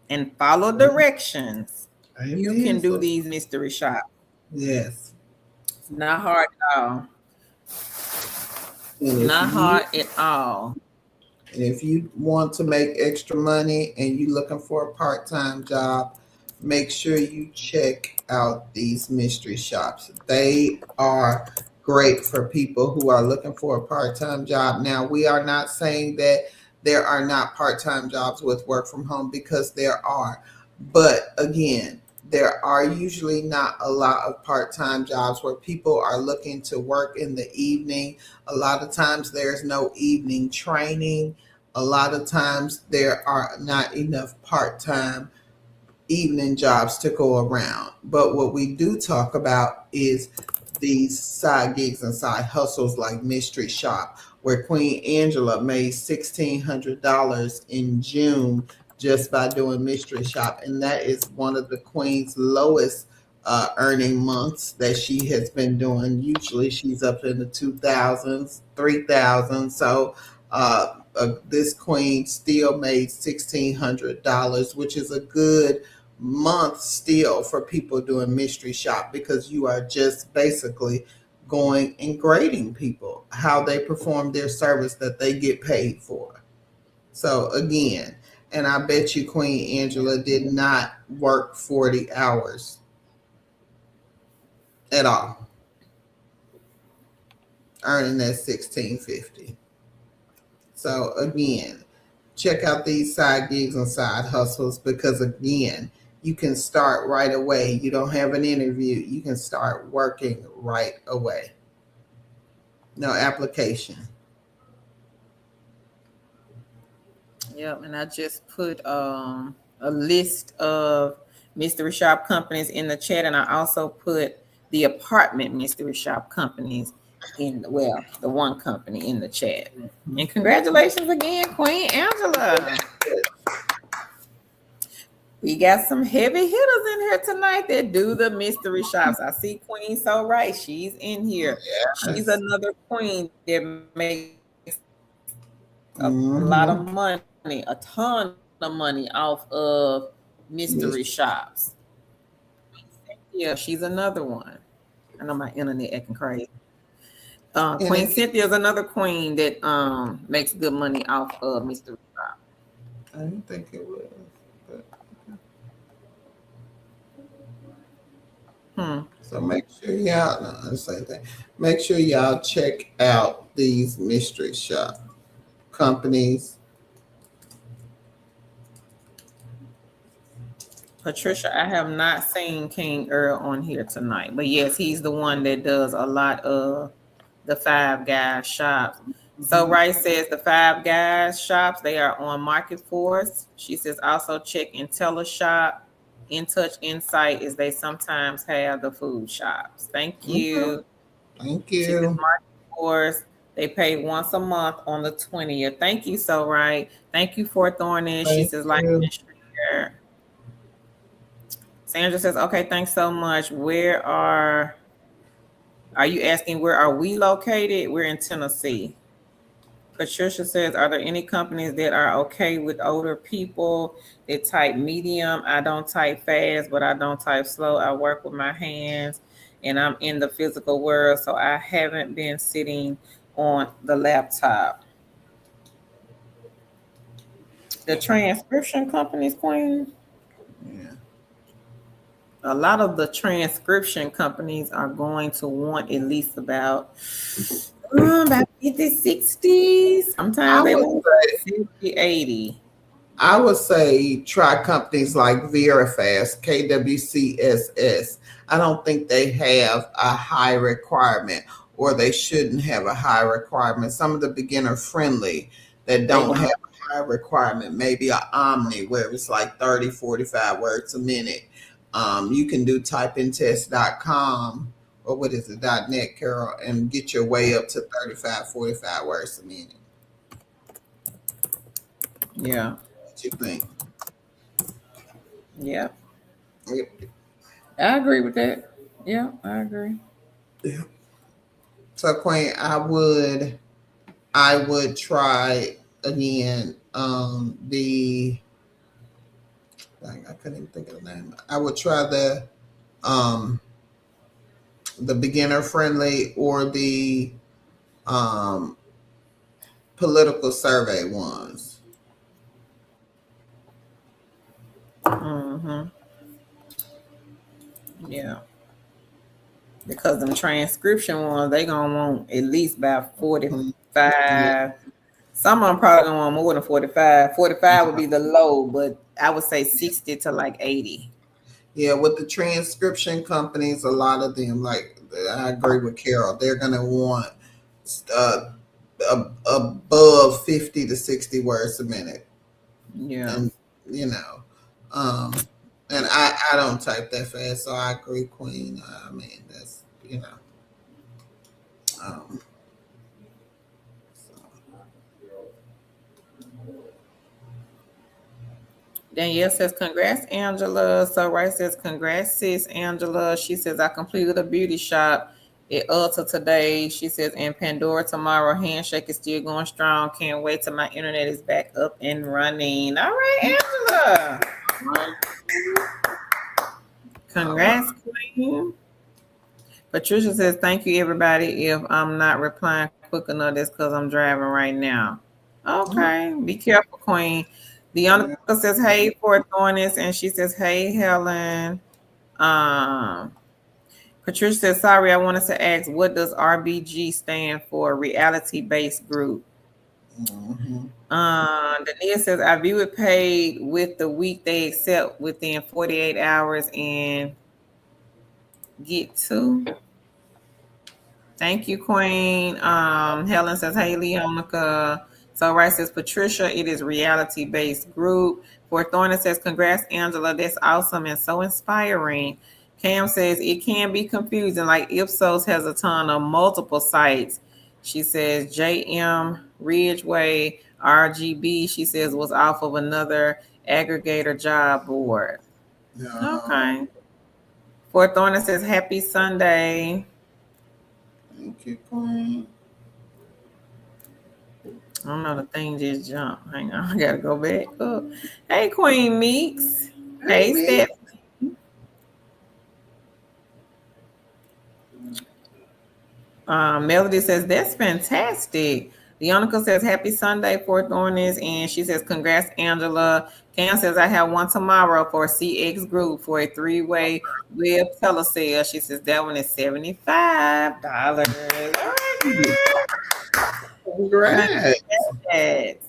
and follow directions, you Amen. can do So, these mystery shops. yes. It's not hard at all. And if Not you hard at all. And if you want to make extra money and you're looking for a part-time job, make sure you check out these mystery shops. They are great for people who are looking for a part-time job. Now, we are not saying that there are not part-time jobs with work from home, because there are. But again, there are usually not a lot of part-time jobs where people are looking to work in the evening. A lot of times there's no evening training. A lot of times there are not enough part-time evening jobs to go around. But what we do talk about is these side gigs and side hustles like Mystery Shop, where Queen Angela made $1,600 in June just by doing Mystery Shop. And that is one of the Queen's lowest earning months that she has been doing. Usually she's up in the 2,000s, 3,000. So this Queen still made $1,600, which is a good month still for people doing Mystery Shop, because you are just basically going and grading people how they perform their service that they get paid for. So again, and I bet you Queen Angela did not work 40 hours at all, earning that $1,650. So again, check out these side gigs and side hustles, because again, you can start right away. You don't have an interview. You can start working right away. No application. Yep, and I just put a list of mystery shop companies in the chat, and I also put the apartment mystery shop companies in, well, the one company in the chat. And congratulations again, Queen Angela. We got some heavy hitters in here tonight that do the mystery shops. I see Queen So Right. She's in here. Yes. She's another queen that makes a lot of Mm-hmm. money, a ton of money off of mystery shops. Yeah, she's another one. I know my internet acting crazy. And Queen it, Cynthia is another queen that makes good money off of mystery shop. I didn't think it was. But, so make sure y'all, no, same thing. Make sure y'all check out these mystery shop companies. Patricia, I have not seen King Earl on here tonight, but yes, he's the one that does a lot of the Five Guys shops. So Rice says the Five Guys shops, they are on Market Force. She says also check IntelliShop, In Touch Insight, is they sometimes have the food shops. Thank you. Thank She says you. Market Force, they pay once a month on the 20th. Thank you, So Right. Thank you for throwing in. She Thank says like you. and share. Sandra says, okay, thanks so much. Where are you asking where are we located? We're in Tennessee. Patricia says, are there any companies that are okay with older people that type medium? I don't type fast, but I don't type slow. I work with my hands and I'm in the physical world, so I haven't been sitting on the laptop. The transcription companies, Queen? Yeah. A lot of the transcription companies are going to want at least about 50, 60. Sometimes they want 50, 80. I would say try companies like Verifast, KWCSS. I don't think they have a high requirement, or they shouldn't have a high requirement. Some of the beginner friendly that They don't have don't. a high requirement, maybe a Omni where it's like 30, 45 words a minute. You can do typeintest.com, or what is it, .net, Carol, and get your way up to 35, 45 words a minute. Yeah. What you think? Yeah. I agree with that. Yeah, I agree. Yeah. So Queen, I would try again I couldn't even think of the name. I would try um the beginner friendly or the um political survey ones. Mm-hmm. Yeah. Because them transcription ones, they gonna want at least about Mhm. Yeah. 45. Some of them probably gonna want more than 45. 45 would be the low, but I would say 60 to like 80. Yeah, with the transcription companies, a lot of them, like I agree with Carol, they're gonna want uh, above 50 to 60 words a minute, Yeah. and you know, um, and I don't type that fast, so I agree, Queen. I mean, that's um, so, Danielle says, congrats, Angela. So Rice says, congrats, sis, Angela. She says, I completed a beauty shop at Ulta today. She says, and Pandora tomorrow. Handshake is still going strong. Can't wait till my internet is back up and running. All right, Angela. right, all right, Congrats, Queen. Patricia says, thank you, everybody. If I'm not replying quick enough, that's because I'm driving right now. Okay. Be careful, Queen. Deanna yeah. says, hey, for doing this. And she says, hey, Helen. Um, Patricia says, sorry, I wanted to ask, what does RBG stand for? Reality based group. Mm-hmm. Dania says, I view it paid with the week they accept within 48 hours and get to. Thank you, Queen. Helen says, hey, Leonica. So Rice says, Patricia, it is reality based group. For Thorna says, congrats, Angela. That's awesome and so inspiring. Cam says, it can be confusing. Like Ipsos has a ton of multiple sites. She says, JM Ridgeway RGB, she says, was off of another aggregator job board. Yeah. Okay. For Thorna says, happy Sunday. Thank you, Queen. I don't know, the thing just jumped. Hang on, I gotta go back up. Hey, Queen Meeks. Hey, Hey, me. Steph. Melody says, that's fantastic. Leonica says, happy Sunday for Thornies. And she says, congrats, Angela. Cam says, I have one tomorrow for CX Group for a 3-way web telesale. She says, that one is $75. All right, Congrats. congrats.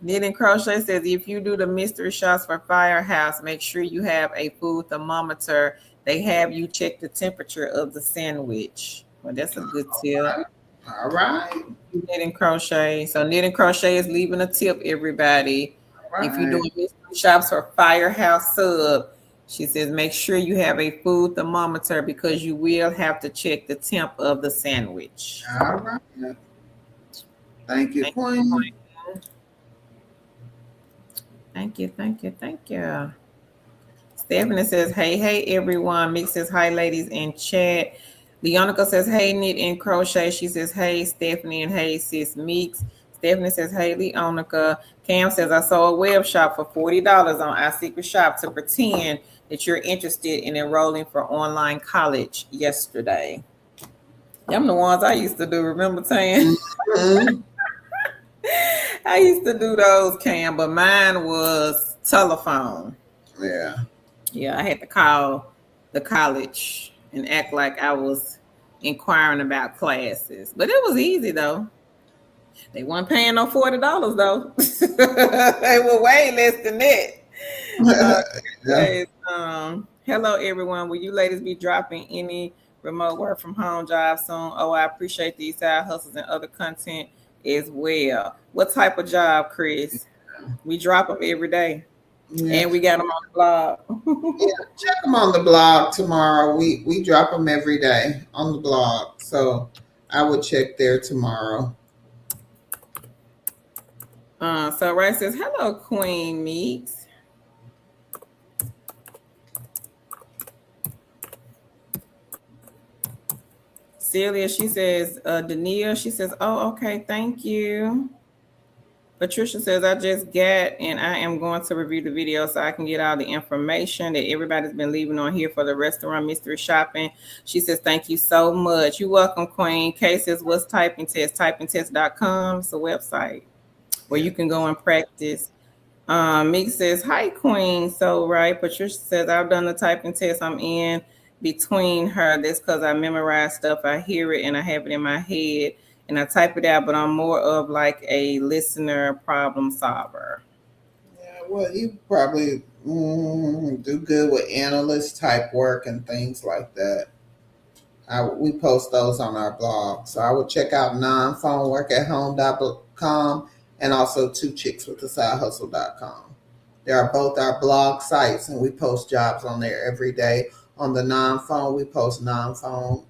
Knit and Crochet says, if you do the mystery shots for Firehouse, make sure you have a food thermometer. They have you check the temperature of the sandwich. Well, that's a good tip. All right. Knit and Crochet. So Knit and Crochet is leaving a tip, everybody. All If you're right. doing mystery shops for Firehouse Sub, she says, make sure you have a food thermometer because you will have to check the temp of the sandwich. All right. Thank you, Thank Queen. you. Thank you, thank you, thank you. Stephanie says, hey, everyone. Mick says, hi, ladies in chat. Leonica says, hey, Knit and Crochet. She says, hey, Stephanie, and hey, sis Meeks. Stephanie says, hey, Leonica. Cam says, I saw a web shop for $40 on our secret shop to pretend that you're interested in enrolling for online college yesterday. Them the ones I used to do, remember, Tan? Mhm. I used to do those, Cam, but mine was telephone. Yeah. Yeah, I had to call the college and act like I was inquiring about classes. But it was easy though. They weren't paying no $40 though. They were way less than that. Yeah. Yes, hello everyone. Will you ladies be dropping any remote work from home jobs soon? Oh, I appreciate these side hustles and other content as well. What type of job, Chris? We drop them every day, Yeah. and we got them on the blog. Yeah, check them on the blog tomorrow. We drop them every day on the blog, so I would check there tomorrow. So Ray says, "Hello, Queen Meeks." Celia, she says, Dania, she says, "Oh, okay, thank you." Patricia says, I just got and I am going to review the video so I can get all the information that everybody's been leaving on here for the restaurant mystery shopping. She says, thank you so much. You're welcome, Queen. Kay says, what's typing test? Typingtest.com. It's a website where you can go and practice. Meek says, hi, Queen. So, right. Patricia says, I've done the typing test. I'm in between her. That's because I memorize stuff. I hear it and I have it in my head and I type it out, but I'm more of like a listener problem solver. Yeah, well, you probably do good with analyst type work and things like that. We post those on our blog. So I would check out nonphoneworkathome.com and also twochickswiththesidehustle.com. They are both our blog sites, and we post jobs on there every day. On the non-phone, we post non-phone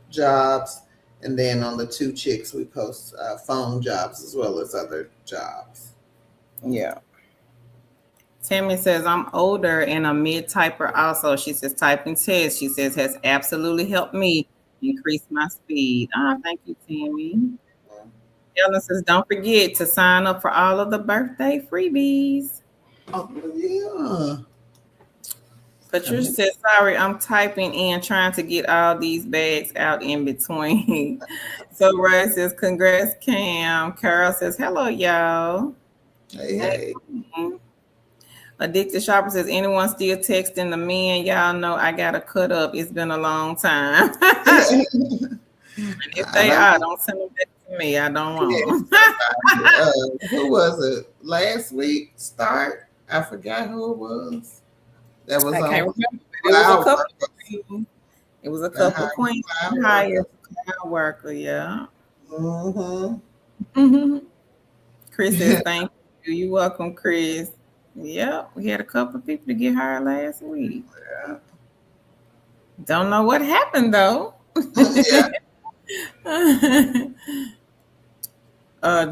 jobs. And then on the Two Chicks, we post phone jobs as well as other jobs. Yeah. Tammy says, I'm older and a mid-typer also. She says, typing test, she says, has absolutely helped me increase my speed. Thank you, Tammy. Ellen says, don't forget to sign up for all of the birthday freebies. Oh, yeah. Patricia says, sorry, I'm typing in, trying to get all these bags out in between. So Ray says, congrats, Cam. Carol says, hello, y'all. Hey. Addicted Shopper says, anyone still texting the men? Y'all know I got to cut up. It's been a long time. And if they are, don't send them back to me. I don't want them. Who was it? Last week, Start? I forgot who it was. That was I on can't remember. It was a couple of queens hired cloud worker, yeah. Mm-hmm. Chris says, thank you. You're welcome, Chris. Yep, we had a couple of people to get hired last week. Yeah. Don't know what happened though.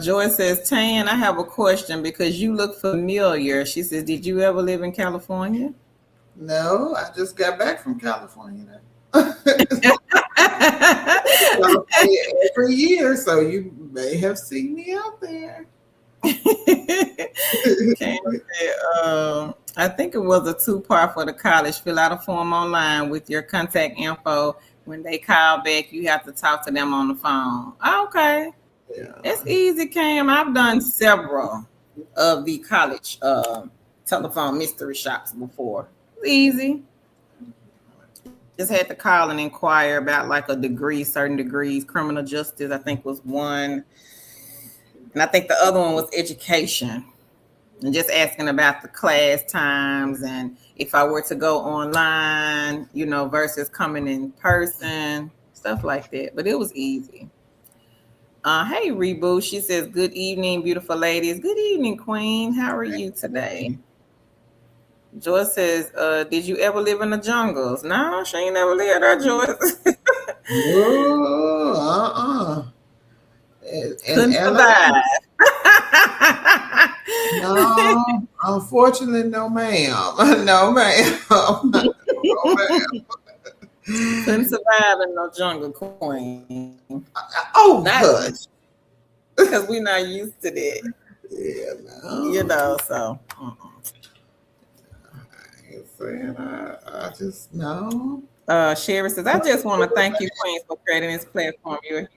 Joy says, Tan, I have a question because you look familiar. She says, did you ever live in California? No, I just got back from California. Every year, so you may have seen me out there. I think it was a 2-part for the college. Fill out a form online with your contact info. When they call back, you have to talk to them on the phone. Okay. Yeah. It's easy, Cam. I've done several of the college telephone mystery shops before. It's easy. Just had to call and inquire about like a degree, certain degrees. Criminal justice, I think, was one. And I think the other one was education. And just asking about the class times and if I were to go online, versus coming in person, stuff like that. But it was easy. Hey, Reboot. She says, good evening, beautiful ladies. Good evening, Queen. How are you today? Joyce says, did you ever live in the jungles? No, she ain't never lived there, Joyce. Couldn't survive. No, unfortunately, no, ma'am. No, ma'am. No, ma'am. Couldn't survive in no jungle, Queen. Hush. Because we're not used to that. Yeah, no. So. I just know. Sherry says, I just want to thank you, Queen, for creating this platform. You're a huge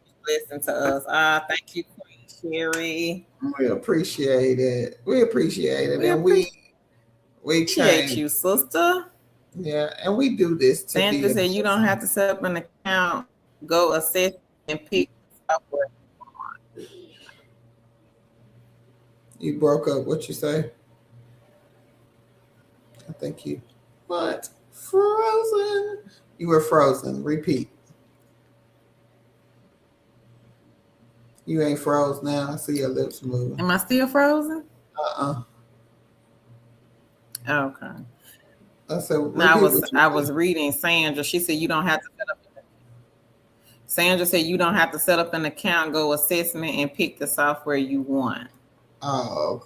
blessing to us. Thank you, Queen Sherry. We appreciate it. We appreciate it. And we appreciate you, sister. Yeah, and we do this to Sandra said you don't have to set up an account, go assess and pick software. You broke up. What you say? I think you what? Frozen. You were frozen. Repeat. You ain't froze now. I see your lips moving. Am I still frozen? Uh-uh. Okay. I said Now repeat what you I said. was reading Sandra. She said you don't have to set up. Sandra said you don't have to set up an account, go assessment, and pick the software you want. Oh,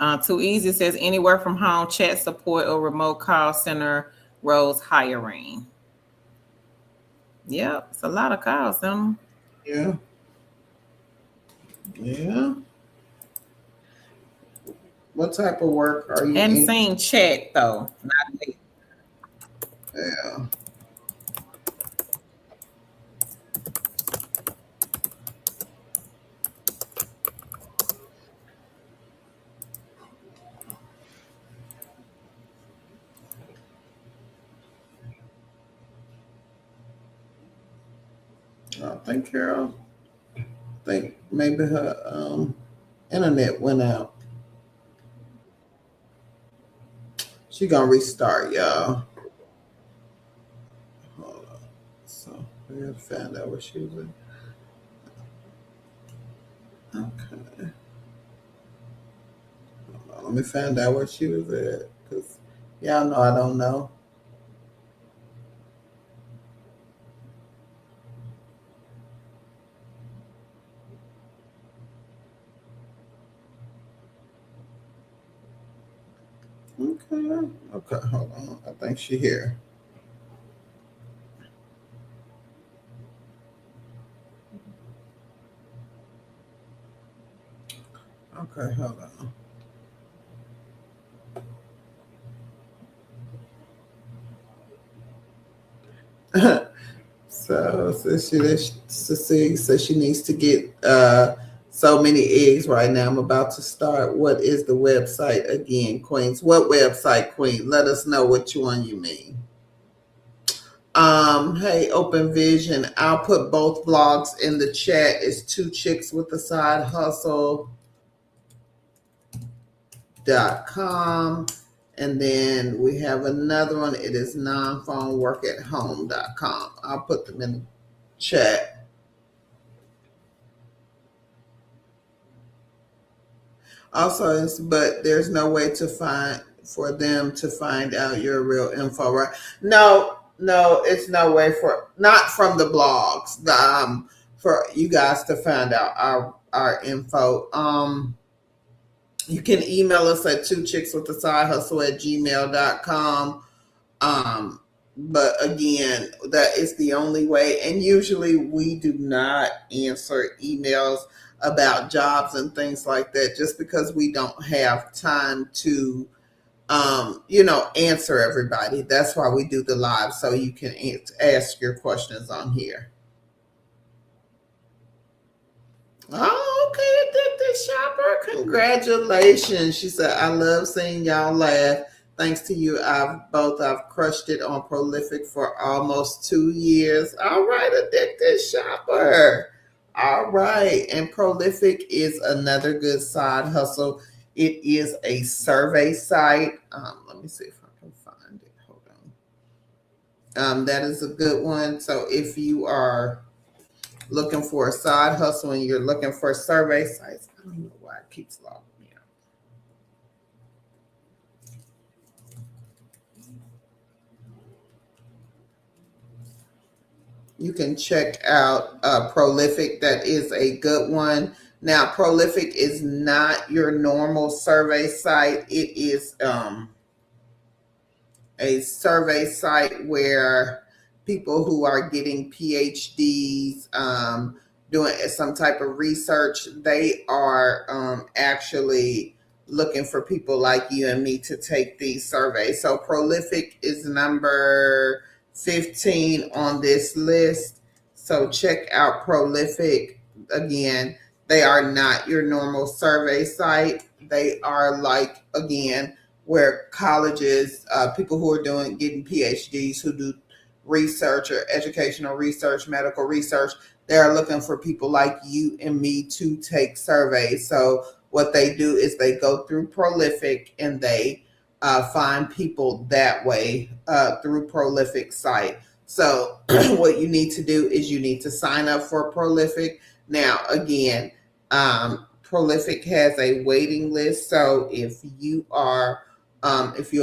okay. Too easy says anywhere from home, chat support, or remote call center roles hiring. Yep, it's a lot of calls. Yeah. Yeah. What type of work are you Hadn't in? seen chat though. Not yet. Yeah. I think Carol. I think maybe her internet went out. She gonna restart, y'all. Hold on. So we gotta find out where she was at. Okay. Hold on. Let me find out where she was at. Cause y'all know I don't know. Okay. Okay, hold on. I think she here. Okay, hold on. So Cecilia says she needs to get so many eggs right now. I'm about to start. What is the website again, Queens? What website, Queen? Let us know which one you mean. Hey, Open Vision. I'll put both blogs in the chat. It's Two Chicks with a Side Hustle.com. And then we have another one. It is nonphoneworkathome.com. I'll put them in the chat. Also, but there's no way to find for them to find out your real info, right? No, no, it's no way for not from the blogs. For you guys to find out our info. You can email us at two chicks with a side hustle at gmail.com. But again, that is the only way. And usually we do not answer emails about jobs and things like that just because we don't have time to, answer everybody. That's why we do the live so you can ask your questions on here. Oh, okay, Addicted Shopper. Congratulations. She said, I love seeing y'all laugh. Thanks to you, I've crushed it on Prolific for almost 2 years. All right, Addicted Shopper. All right. And Prolific is another good side hustle. It is a survey site. Let me see if I can find it. Hold on. That is a good one. So if you are looking for a side hustle and you're looking for survey sites, I don't know why it keeps logging me out. You can check out Prolific. That is a good one. Now, Prolific is not your normal survey site. It is a survey site where people who are getting PhDs, doing some type of research, they are actually looking for people like you and me to take these surveys. So Prolific is number 15 on this list. So check out Prolific. Again, they are not your normal survey site. They are like, again, where colleges, people who are getting PhDs, who do research or educational research, medical research, They're looking for people like you and me to take surveys. So what they do is they go through Prolific and they find people that way through Prolific site. So what you need to do is you need to sign up for Prolific. Now, again, Prolific has a waiting list. So if you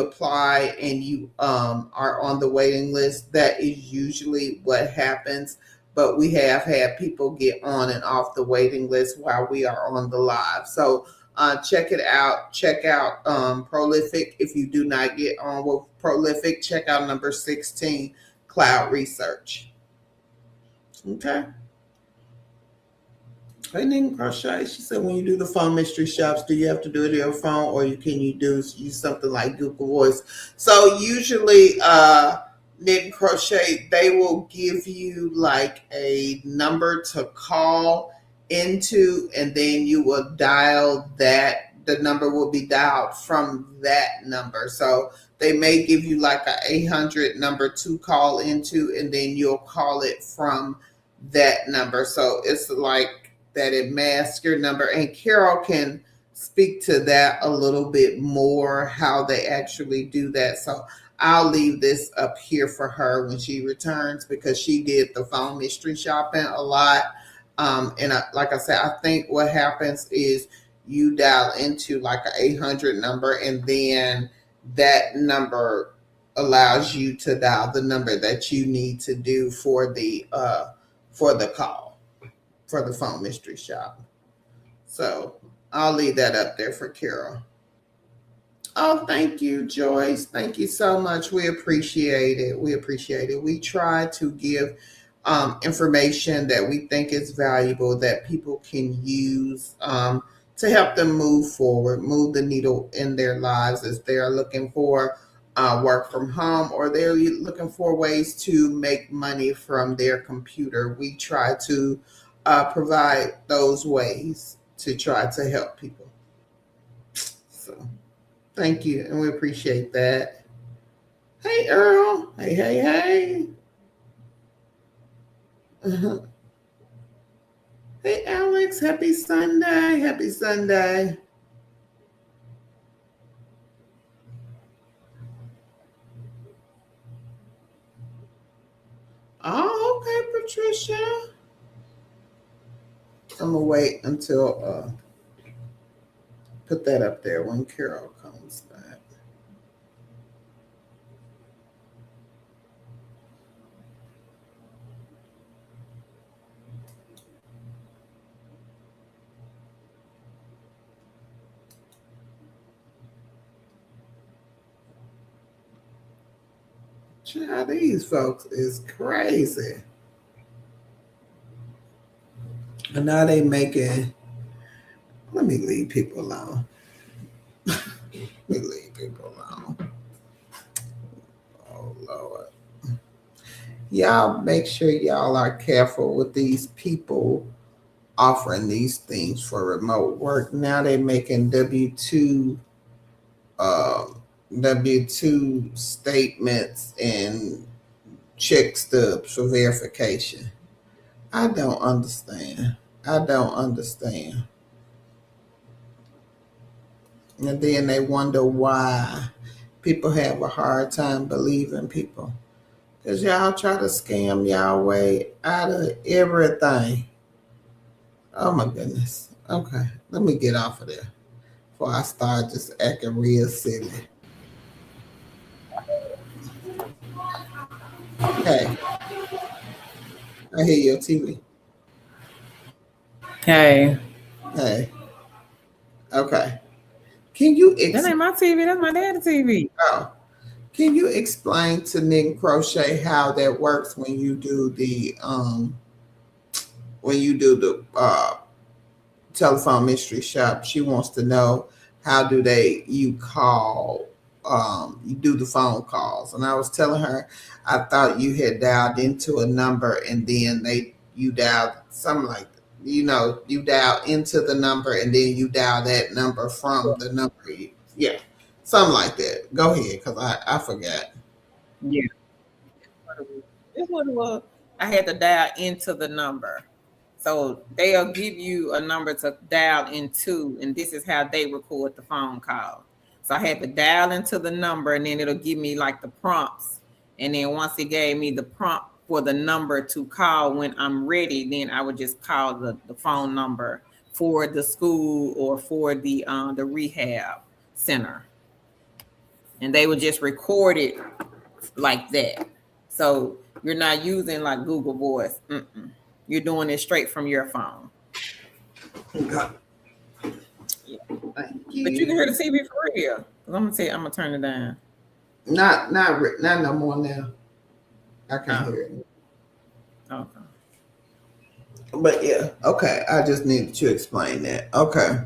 apply and you are on the waiting list, that is usually what happens. But we have had people get on and off the waiting list while we are on the live. So check it out. Check out Prolific. If you do not get on with Prolific, check out number 16, Cloud Research. Okay. Hey, Ning Crochet, she said, when you do the phone mystery shops, do you have to do it on your phone, or can you use something like Google Voice? So usually, Knit and Crochet, they will give you like a number to call into, and then you will dial that. The number will be dialed from that number. So they may give you like a 800 number to call into, and then you'll call it from that number. So it's like that it masks your number. And Carol can speak to that a little bit more, how they actually do that. So I'll leave this up here for her when she returns, because she did the phone mystery shopping a lot. Like I said, I think what happens is you dial into like an 800 number, and then that number allows you to dial the number that you need to do for the call for the phone mystery shop. So I'll leave that up there for Carol. Oh, thank you, Joyce. Thank you so much. We appreciate it. We appreciate it. We try to give information that we think is valuable, that people can use to help them move forward, move the needle in their lives as they're looking for work from home, or they're looking for ways to make money from their computer. We try to provide those ways to try to help people. So thank you, and we appreciate that. Hey, Earl. Hey, hey, hey. Uh-huh. Hey, Alex. Happy Sunday. Happy Sunday. Oh, okay, Patricia. I'm going to wait until put that up there when Carol comes back. Child, these folks is crazy. And now they making, let me leave people alone. Let me leave people alone. Oh, Lord. Y'all make sure y'all are careful with these people offering these things for remote work. Now they're making W-2 statements and check stubs for verification. I don't understand. I don't understand. And then they wonder why people have a hard time believing people. Because y'all try to scam y'all way out of everything. Oh my goodness. Okay, let me get off of there before I start just acting real silly. Hey, I hear your TV. Hey, Hey, okay. Can you that ain't my TV. That's my dad's TV. can you explain to Nick Crochet how that works when you do the telephone mystery shop? She wants to know, how do you call, you do the phone calls? And I was telling her, I thought you had dialed into a number, and then you dialed something like, you dial into the number, and then you dial that number from the number. Yeah, something like that. Go ahead, because I forgot. Yeah. That's what it was. I had to dial into the number. So they'll give you a number to dial into, and this is how they record the phone call. So I had to dial into the number, and then it'll give me like the prompts. And then once it gave me the prompt for the number to call when I'm ready, then I would just call the phone number for the school or for the rehab center. And they would just record it like that. So you're not using like Google Voice. Mm-mm. You're doing it straight from your phone. Okay. Yeah. Thank you. But you can hear the TV for real. I'm gonna tell you, I'm gonna turn it down. Not no more now. I can hear it. Okay. But yeah, okay. I just needed to explain that. Okay.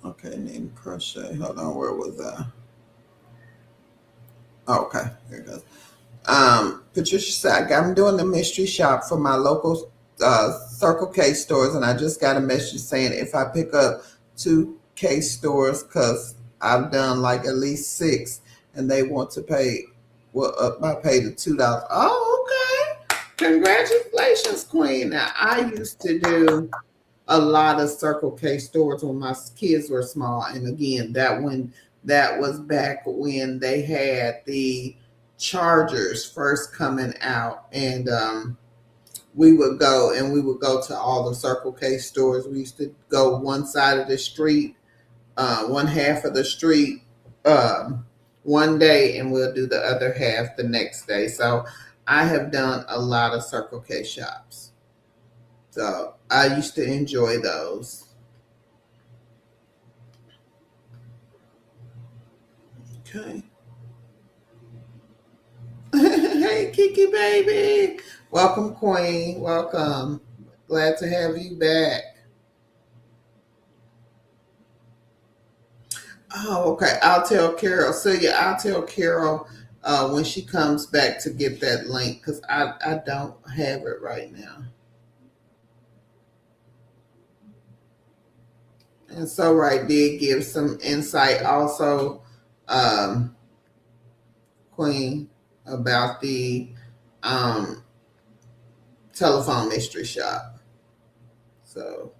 Okay, name crochet. Hold on, where was I? Oh, okay, here it goes. Patricia said, I'm doing the mystery shop for my local Circle K stores, and I just got a message saying if I pick up 2 K stores, because I've done like at least 6, and they want to pay, up my pay to $2. Oh, okay. Congratulations, Queen. Now, I used to do a lot of Circle K stores when my kids were small, and again, that was back when they had the chargers first coming out, and we would go to all the Circle K stores. We used to go one side of the street, one half of the street one day, and we'll do the other half the next day. So I have done a lot of Circle K shops. So I used to enjoy those. Okay. Hey, Kiki baby. Welcome, Queen. Welcome. Glad to have you back. Oh, okay. I'll tell Carol. So yeah, I'll tell Carol when she comes back to get that link, because I don't have it right now. And so right did give some insight also, Queen, about the telephone mystery shop. So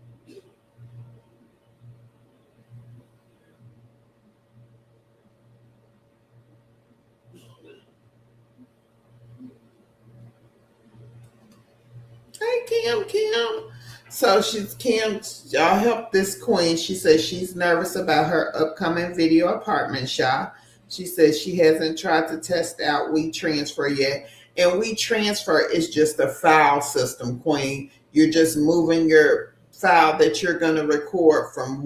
hey Kim. So Kim, y'all help this Queen. She says she's nervous about her upcoming video apartment shop. She says she hasn't tried to test out WeTransfer yet. And WeTransfer is just a file system, Queen. You're just moving your file that you're going to record from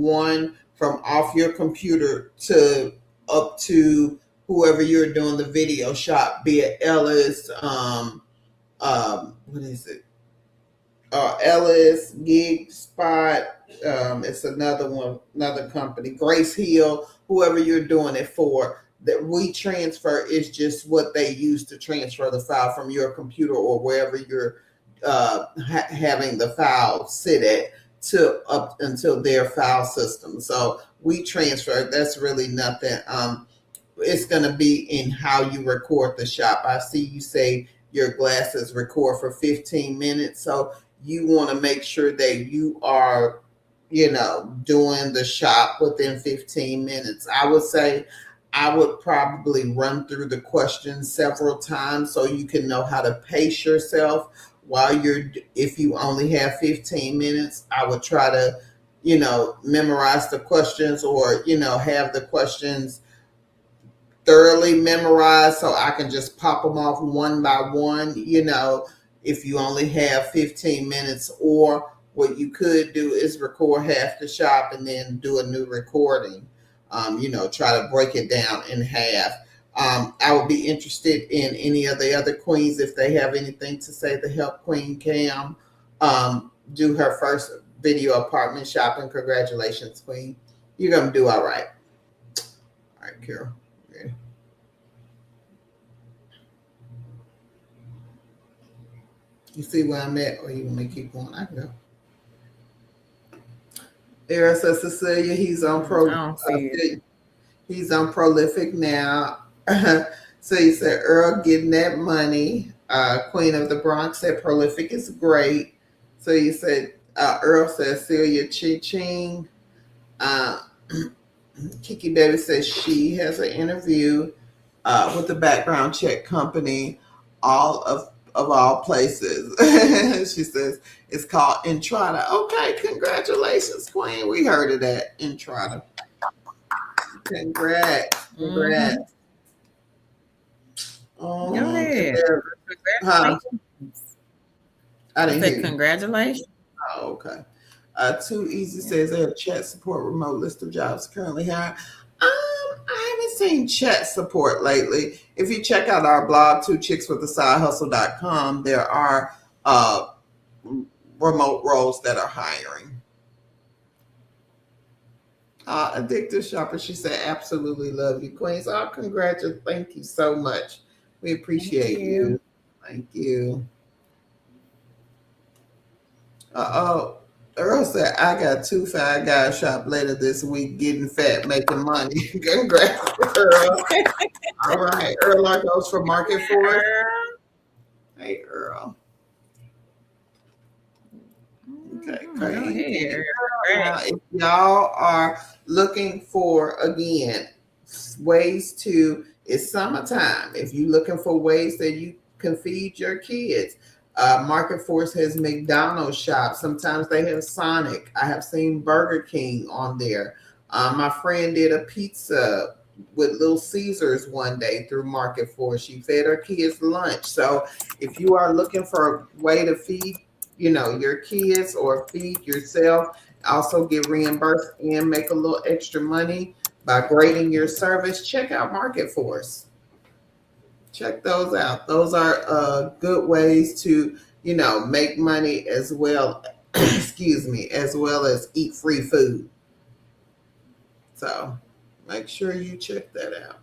off your computer to up to whoever you're doing the video shop, be it Ellis, what is it? Ellis, Gig Spot, it's another company, Grace Hill, whoever you're doing it for. That WeTransfer is just what they use to transfer the file from your computer or wherever you're having the file sit at to up until their file system. So WeTransfer, that's really nothing. It's going to be in how you record the shop. I see you say your glasses record for 15 minutes. So you want to make sure that you are, doing the shop within 15 minutes. I would say I would probably run through the questions several times so you can know how to pace yourself if you only have 15 minutes. I would try to, memorize the questions or, have the questions thoroughly memorized so I can just pop them off one by one, if you only have 15 minutes. Or what you could do is record half the shop and then do a new recording. Try to break it down in half. I would be interested in any of the other queens if they have anything to say to help Queen Cam do her first video apartment shopping. Congratulations, Queen. You're going to do all right. All right, Carol. Okay. You see where I'm at, or you want me to keep going? I can go. Era says Cecilia, he's on he's on Prolific now. So you said Earl getting that money. Queen of the Bronx said Prolific is great. So you said Earl says Celia Chi-Ching. Uh, Kiki Baby says she has an interview with the background check company, all of all places. She says it's called Entrada. Okay, congratulations, Queen. We heard of that, Entrada. Congrats, Mm-hmm. congrats. Go And ahead. there, huh? Congratulations. I I didn't hear said you. congratulations. Oh, okay. Too Easy Yeah. says they have chat support remote list of jobs currently hiring. I haven't seen chat support lately. If you check out our blog, twochickswithasideHustle.com, there are remote roles that are hiring. Addictive Shopper, she said, absolutely love you, Queens. Oh, congratulations. Thank you so much. We Thank appreciate you. you. Thank you. Oh, Earl said, I got 2 5 guys shop later this week getting fat, making money. Congrats, Earl. All right. Earl our goes for Market Force. Hey, Earl. Okay, Mhm. Go Queen. And ahead. now, Congrats. if y'all are looking for, again, ways to, it's summertime. If you're looking for ways that you can feed your kids, Market Force has McDonald's shops. Sometimes they have Sonic. I have seen Burger King on there. My friend did a pizza with Little Caesars one day through Market Force. She fed her kids lunch. So if you are looking for a way to feed, your kids or feed yourself, also get reimbursed and make a little extra money by grading your service, check out Market Force. Check those out. Those are good ways to, make money as well, excuse me, as well as eat free food. So make sure you check that out.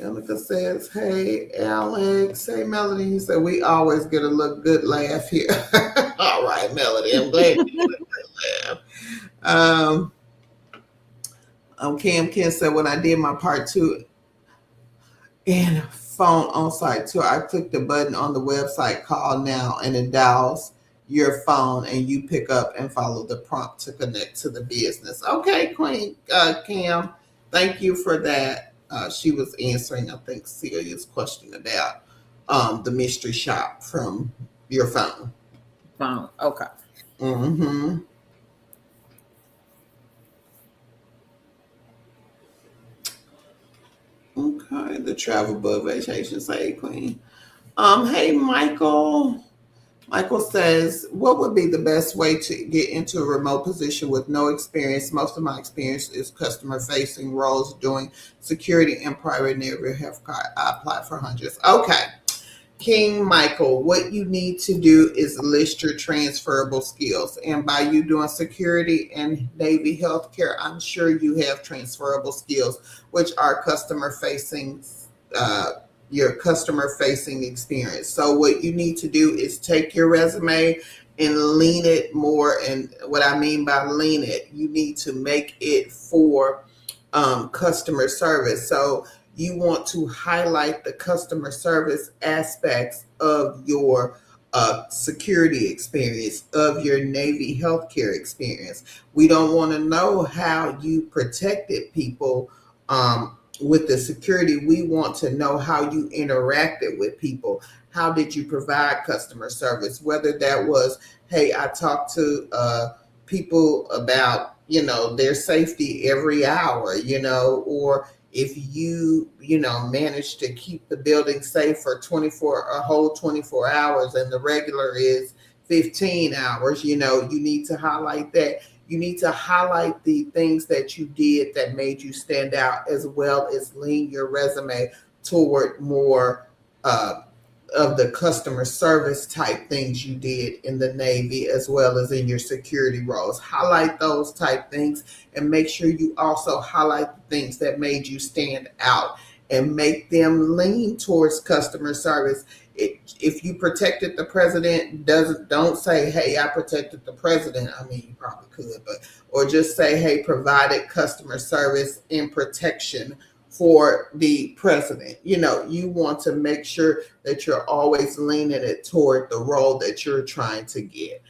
Monica says, hey, Alex. Hey, Melody. You said, we always get a look good laugh here. All right, Melody. I'm glad you get a good laugh. Cam Ken said, when I did my part two and phone on site tour, I clicked the button on the website, call now, and it dials your phone and you pick up and follow the prompt to connect to the business. Okay, Queen Cam, thank you for that. She was answering, I think, Celia's question about the mystery shop from your phone. Phone. Okay. Mm-hmm. Okay, the travel bug vacation say Queen. Hey Michael. Michael says, what would be the best way to get into a remote position with no experience? Most of my experience is customer facing roles doing security and private neighborhood health care. I applied for hundreds. Okay. King Michael, what you need to do is list your transferable skills. And by you doing security and Navy healthcare, I'm sure you have transferable skills, which are uh, your customer facing experience. So what you need to do is take your resume and lean it more. And what I mean by lean it, you need to make it for customer service. So you want to highlight the customer service aspects of your security experience, of your Navy healthcare experience. We don't want to know how you protected people with the security. We want to know how you interacted with people. How did you provide customer service? Whether that was, hey, I talked to people about, their safety every hour, or if you manage to keep the building safe for 24 a whole 24 hours and the regular is 15 hours, you need to highlight that. You need to highlight the things that you did that made you stand out, as well as lean your resume toward more of the customer service type things you did in the Navy, as well as in your security roles. Highlight those type things and make sure you also highlight the things that made you stand out and make them lean towards customer service. If you protected the president, don't say, hey, I protected the president. I mean, you probably could, but or just say, hey, provided customer service and protection for the president. You want to make sure that you're always leaning it toward the role that you're trying to get.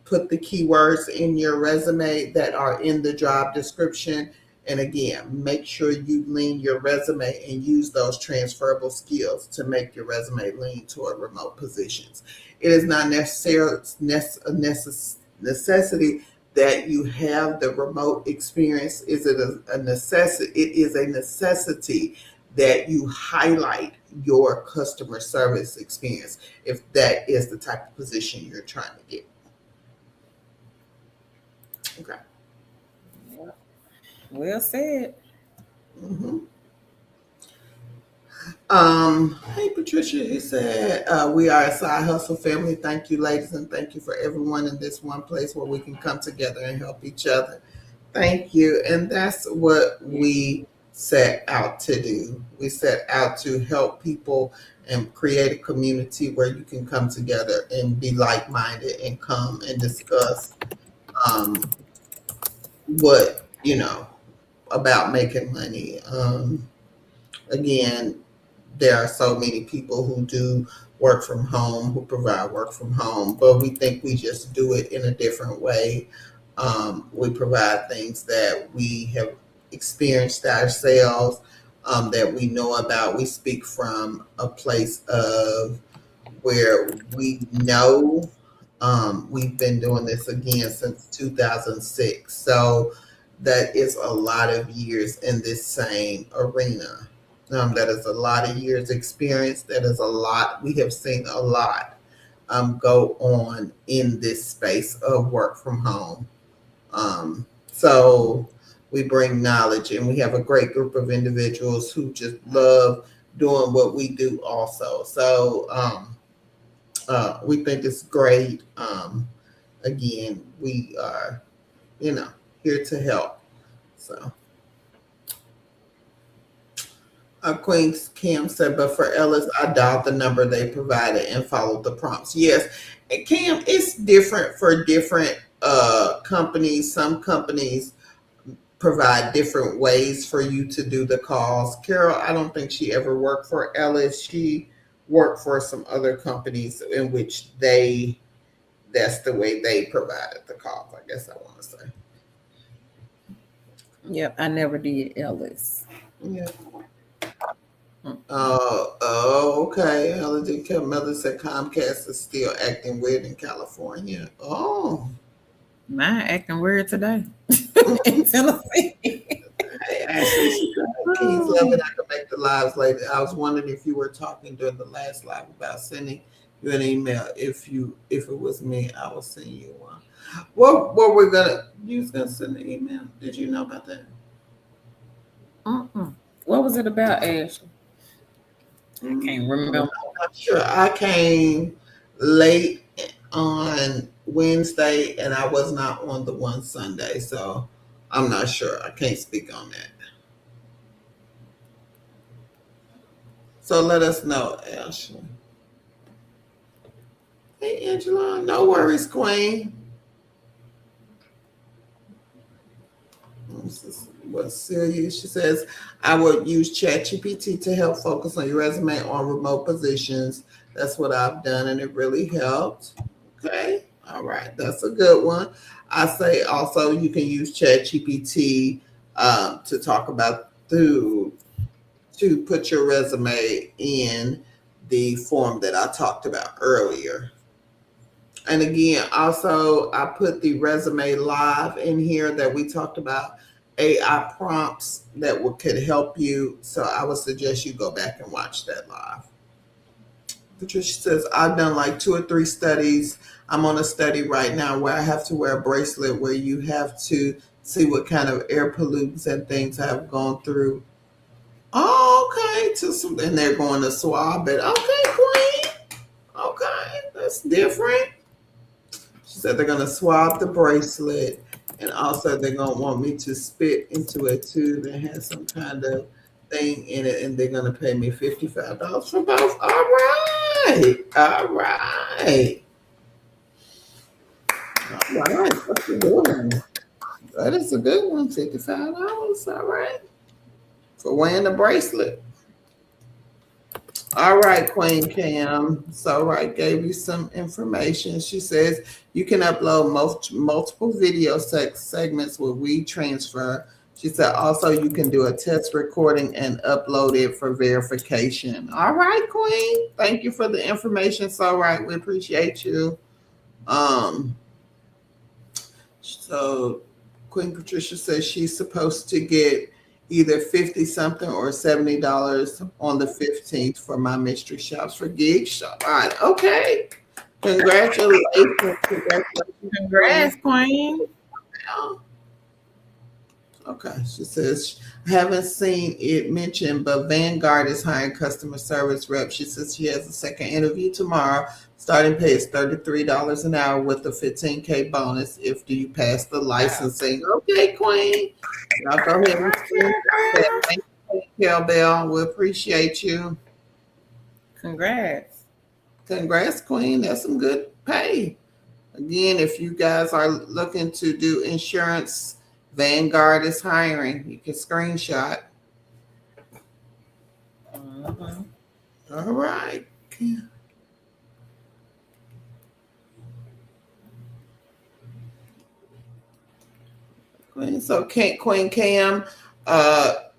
Put the keywords in your resume that are in the job description. And again, make sure you lean your resume and use those transferable skills to make your resume lean toward remote positions. It is not necessarily a necessity that you have the remote experience. Is it a necessity? It is a necessity that you highlight your customer service experience if that is the type of position you're trying to get. Okay. Well said. hmm Hey Patricia, he said, we are a side hustle family. Thank you, ladies, and thank you for everyone in this one place where we can come together and help each other. Thank you. And that's what we set out to do. We set out to help people and create a community where you can come together and be like minded and come and discuss um, what, about making money. Again, there are so many people who do work from home, who provide work from home, but we think we just do it in a different way. We provide things that we have experienced ourselves, that we know about. We speak from a place of where we know. We've been doing this again since 2006. So that is a lot of years in this same arena. That is a lot of years experience. That is a lot. We have seen a lot go on in this space of work from home. So we bring knowledge, and we have a great group of individuals who just love doing what we do also. So we think it's great. Again, we are, here to help. So Queen Cam said, but for Ellis, I dialed the number they provided and followed the prompts. Yes. And Cam, it's different for different companies. Some companies provide different ways for you to do the calls. Carol, I don't think she ever worked for Ellis. She worked for some other companies in which that's the way they provided the calls, I guess I want to say. Yep, I never did Ellis. Yeah. Okay. Mother said Comcast is still acting weird in California. Oh. Mine acting weird today in Tennessee. Hey, Ashley, she said, Keys love it. I can make the lives later. I was wondering if you were talking during the last live about sending you an email. If it was me, I will send you one. What you was gonna send an email? Did you know about that? What was it about, Ashley? I can't remember. I'm not sure. I came late on Wednesday and I was not on the one Sunday, so I'm not sure. I can't speak on that. So let us know, Ashley. Hey, Angela. No worries, Queen. What's Celia? She says, I would use ChatGPT to help focus on your resume on remote positions. That's what I've done, and it really helped. Okay. All right. That's a good one. I say also you can use ChatGPT to talk about to put your resume in the form that I talked about earlier. And again, also, I put the resume live in here that we talked about, AI prompts that could help you. So I would suggest you go back and watch that live. Patricia says, I've done like 2 or 3 studies. I'm on a study right now where I have to wear a bracelet where you have to see what kind of air pollutants and things I've gone through. Oh, okay. And they're going to swab it. Okay, Queen. Okay, that's different. She said they're going to swab the bracelet, and also they're going to want me to spit into a tube that has some kind of thing in it, and they're going to pay me $55 for both. All right. All right. All right. That's a good one. That is a good one. $55. All right. for wearing the bracelet. All right, Queen Cam. So, right, gave you some information. She says you can upload multiple video segments with WeTransfer. She said also you can do a test recording and upload it for verification. All right, Queen. Thank you for the information. So, right, we appreciate you. Um, so Queen Patricia says she's supposed to get either 50 something or $70 on the 15th for my mystery shops for gig shop. All right, okay. Congratulations. Congrats, Queen. Okay, she says, I haven't seen it mentioned, but Vanguard is hiring customer service rep. She says she has a second interview tomorrow. Starting pay is $33 an hour with a $15K bonus if you pass the licensing. Okay, Queen. Y'all go ahead and thank you, Bell. We appreciate you. Congrats. Congrats, Queen. That's some good pay. Again, if you guys are looking to do insurance, Vanguard is hiring. You can screenshot. Mm-hmm. All right. So Queen Cam,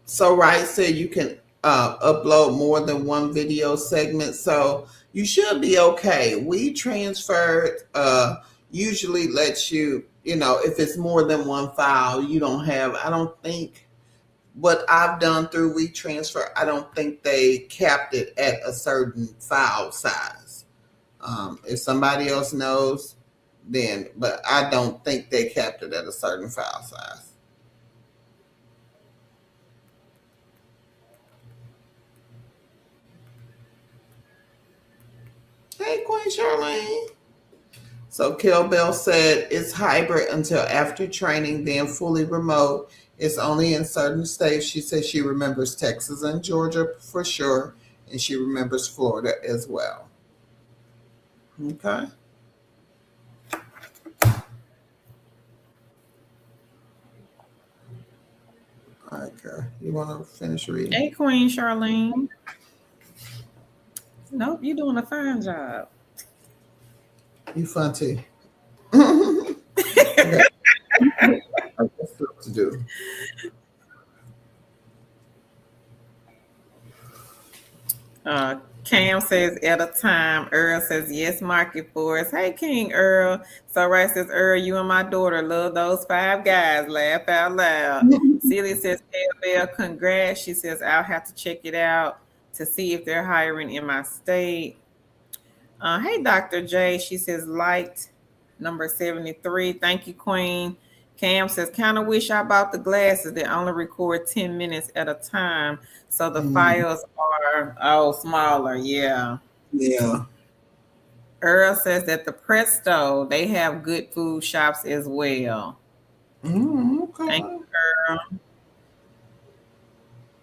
so right said you can upload more than one video segment, so you should be okay. WeTransfer usually lets you, if it's more than one file, you don't have. I don't think what I've done through WeTransfer, I don't think they capped it at a certain file size. If somebody else knows, then, but I don't think they capped it at a certain file size. Hey, Queen Charlene. So Kel Bell said it's hybrid until after training, then fully remote. It's only in certain states. She says she remembers Texas and Georgia for sure, and she remembers Florida as well. Okay. All right, girl. You want to finish reading? Hey, Queen Charlene. Nope, you're doing a fine job. You fun too. Okay. What's to do? Cam says at a time. Earl says yes, market for us. Hey, King Earl. So right says Earl, you and my daughter love those five guys. Laugh out loud. Celia says, hey, Bell, congrats. She says I'll have to check it out to see if they're hiring in my state. Hey, Dr. J. She says liked number 73. Thank you, Queen. Cam says, kind of wish I bought the glasses. They only record 10 minutes at a time. So the files are, smaller. Yeah. Yeah. Earl says that the Presto, they have good food shops as well. Okay. Thank you,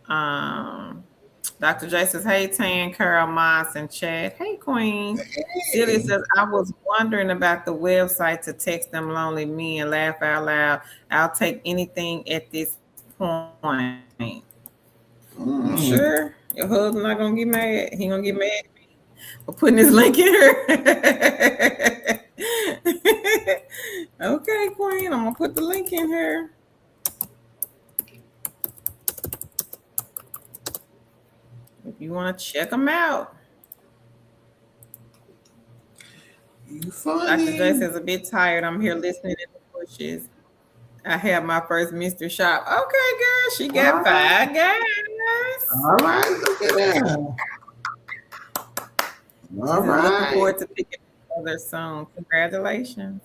Earl. Dr. J says, hey, Tan, Carol, Moss, and Chad. Hey, Queen. Hey. Celia says, I was wondering about the website to text them lonely me and laugh out loud. I'll take anything at this point. Sure? Your husband not going to get mad? He going to get mad at me for putting this link in here? Okay, Queen, I'm going to put the link in here. If you want to check them out. You funny. Dr. J says, a bit tired. I'm here listening in the bushes. I have my first mystery shop. Okay, girl. She got five guys. All right. Look at that. All right. Looking forward to picking up other soon. Congratulations.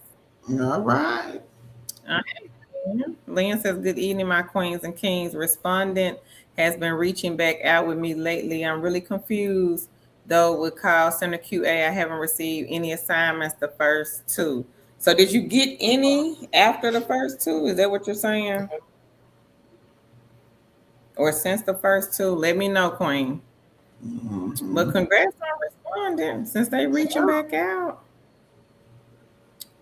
All right. Lynn says, good evening, my queens and kings. Respondent has been reaching back out with me lately. I'm really confused, though, with call center QA. I haven't received any assignments the first two. So did you get any after the first two? Is that what you're saying? Or since the first two? Let me know, Queen. Mm-hmm. But congrats on responding since they reaching back out.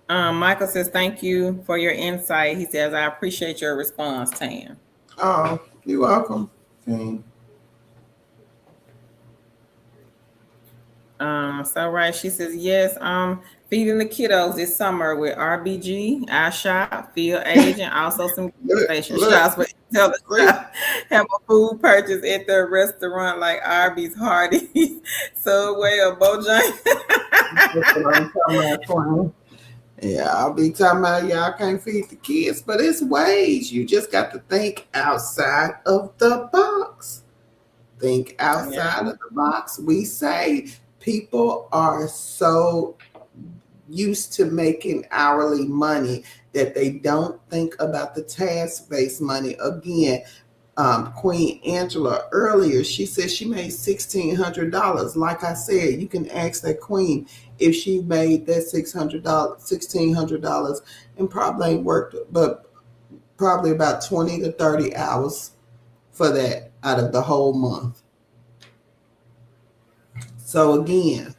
Michael says, thank you for your insight. He says, I appreciate your response, Tan. Oh, you're welcome. Okay. So right, she says yes. Feeding the kiddos this summer with RBG, eye shop, field agent, also some Look, station look, shops. But tell the see, shop have a food purchase at their restaurant like Arby's, Hardee's, Subway, or Bojangles. that's what I'm talking about, Queen. Yeah, I'll be talking about y'all can't feed the kids, but it's ways. You just got to think outside of the box. Think Yeah, outside of the box. We say people are so used to making hourly money that they don't think about the task based money. Again, Queen Angela earlier, she said she made $1,600. Like I said, you can ask that queen if she made that $1,600 and probably ain't worked, but probably about 20 to 30 hours for that out of the whole month. So again,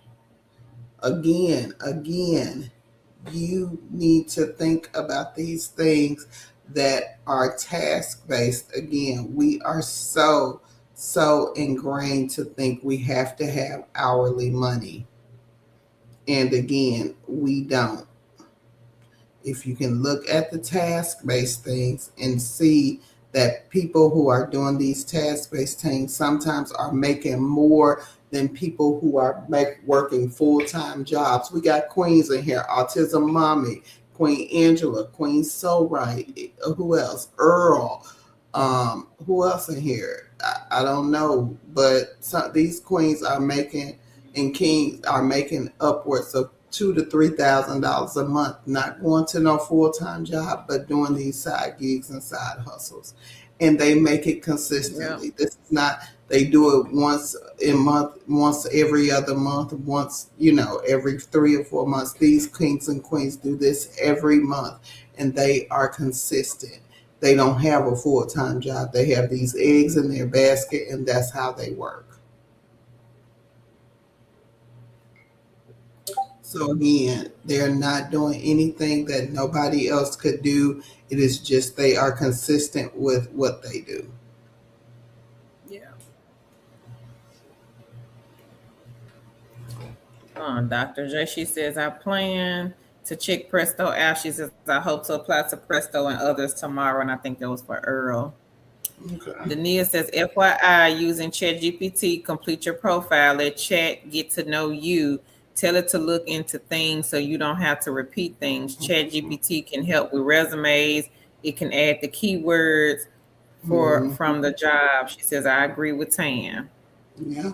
you need to think about these things that are task based. Again, we are so ingrained to think we have to have hourly money. And again, we don't. If you can look at the task based things and see that people who are doing these task based things sometimes are making more than people who are working full time jobs. We got queens in here, Autism Mommy, Queen Angela, Queen So Right, who else? Earl. Who else in here? I don't know, but these queens are making and kings are making upwards of $2,000 to $3,000 a month, not going to no full time job, but doing these side gigs and side hustles, and they make it yeah, consistently. This is not they do it once a month, once every other month, once every 3 or 4 months. These kings and queens do this every month, and they are consistent. They don't have a full time job. They have these eggs in their basket, and that's how they work. So again, they're not doing anything that nobody else could do. It is just they are consistent with what they do. yeah. Dr. J, she says I plan to check Presto out. She says I hope to apply to Presto and others tomorrow, and I think that was for Earl. Okay. Dania says, FYI, using ChatGPT, complete your profile. Let Chat get to know you. Tell it to look into things so you don't have to repeat things. ChatGPT can help with resumes. It can add the keywords for Mhm. from the job. She says, I agree with Tan. Yeah.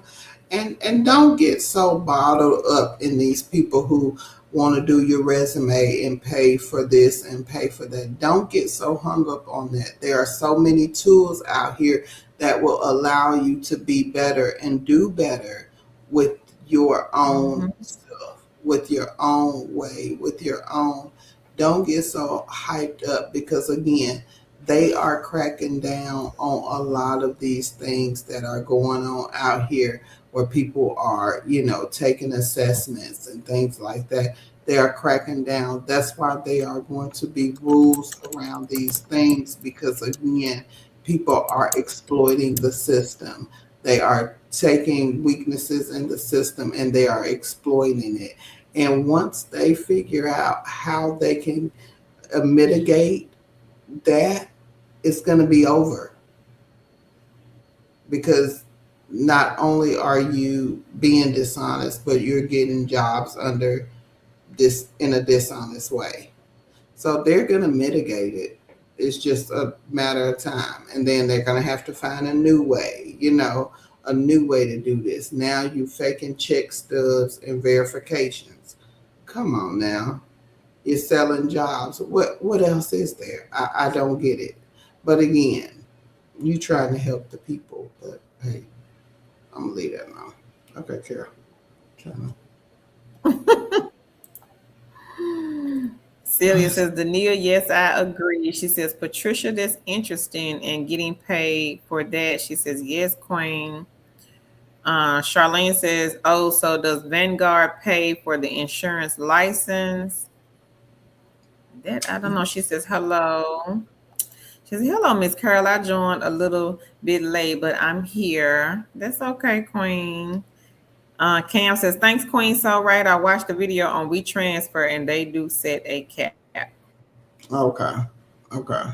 And don't get so bottled up in these people who want to do your resume and pay for this and pay for that. Don't get so hung up on that. There are so many tools out here that will allow you to be better and do better with your own Mm-hmm. stuff, with your own way, with your own. Don't get so hyped up because again, they are cracking down on a lot of these things that are going on out here where people are, taking assessments and things like that. They are cracking down. That's why they are going to be rules around these things because, again, people are exploiting the system. They are taking weaknesses in the system and they are exploiting it. And once they figure out how they can mitigate that, it's going to be over because not only are you being dishonest, but you're getting jobs under this in a dishonest way. So they're going to mitigate it. It's just a matter of time. And then they're going to have to find a new way, a new way to do this. Now you faking check stubs and verifications. Come on now. You're selling jobs. What else is there? I don't get it. But again, you trying to help the people, but hey, I'm gonna leave that alone. Okay, Carol. Trying Celia to... says, Dania, yes, I agree. She says, Patricia, that's interesting and getting paid for that. She says, yes, Queen. Charlene says, oh, so does Vanguard pay for the insurance license? That I don't know. She says, hello. She said, hello, Miss Carol. I joined a little bit late, but I'm here. That's okay, Queen. Cam says, thanks, Queen. So right. I watched the video on WeTransfer and they do set a cap. Okay. Okay. I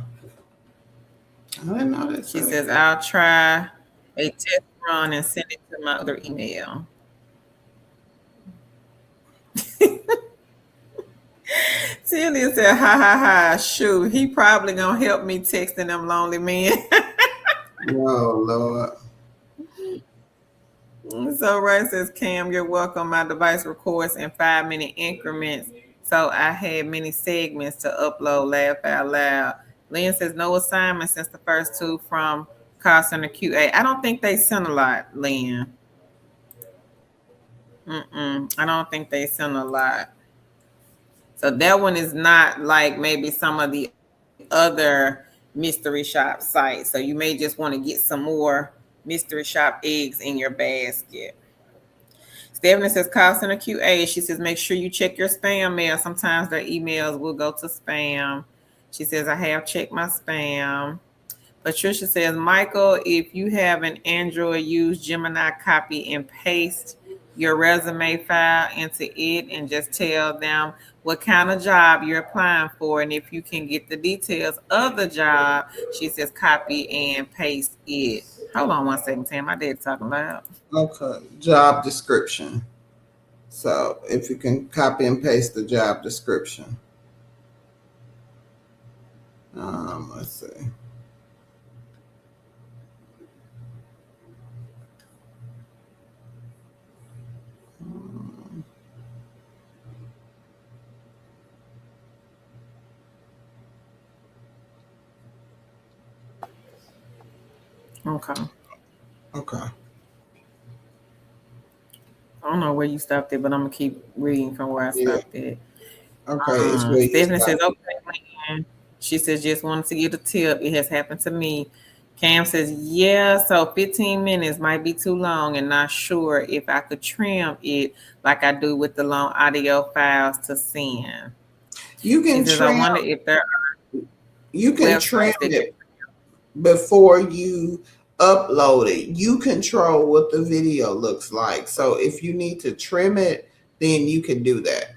didn't know that. She says, I'll try a test run and send it to my other email. Celia said, ha ha ha, shoot, he probably gonna help me texting them lonely men. Oh, Lord. So Ray says, Cam, you're welcome. My device records in 5-minute increments. So I had many segments to upload, laugh out loud. Lynn says, no assignment since the first two from Call Center QA. I don't think they sent a lot, Lynn. I don't think they sent a lot. So that one is not like maybe some of the other mystery shop sites. So you may just want to get some more mystery shop eggs in your basket. Stephanie says, call center QA. She says, make sure you check your spam mail. Sometimes their emails will go to spam. She says, I have checked my spam. Patricia says, Michael, if you have an Android, use Gemini, copy and paste your resume file into it and just tell them what kind of job you're applying for. And if you can get the details of the job, she says, copy and paste it. Hold on one second, Tam. My dad's talking loud. Okay. Job description. So if you can copy and paste the job description. Let's see. Okay. Okay. I don't know where you stopped it, but I'm gonna keep reading from where I stopped it. Okay. It's where you Stephanie stop. says, okay, man. She says, just wanted to get a tip. It has happened to me. Cam says, yeah, so 15 minutes might be too long and not sure if I could trim it like I do with the long audio files to send. You can She says, I trim. wonder if there are You can trim websites that it before you upload it. You control what the video looks like. So if you need to trim it, then you can do that.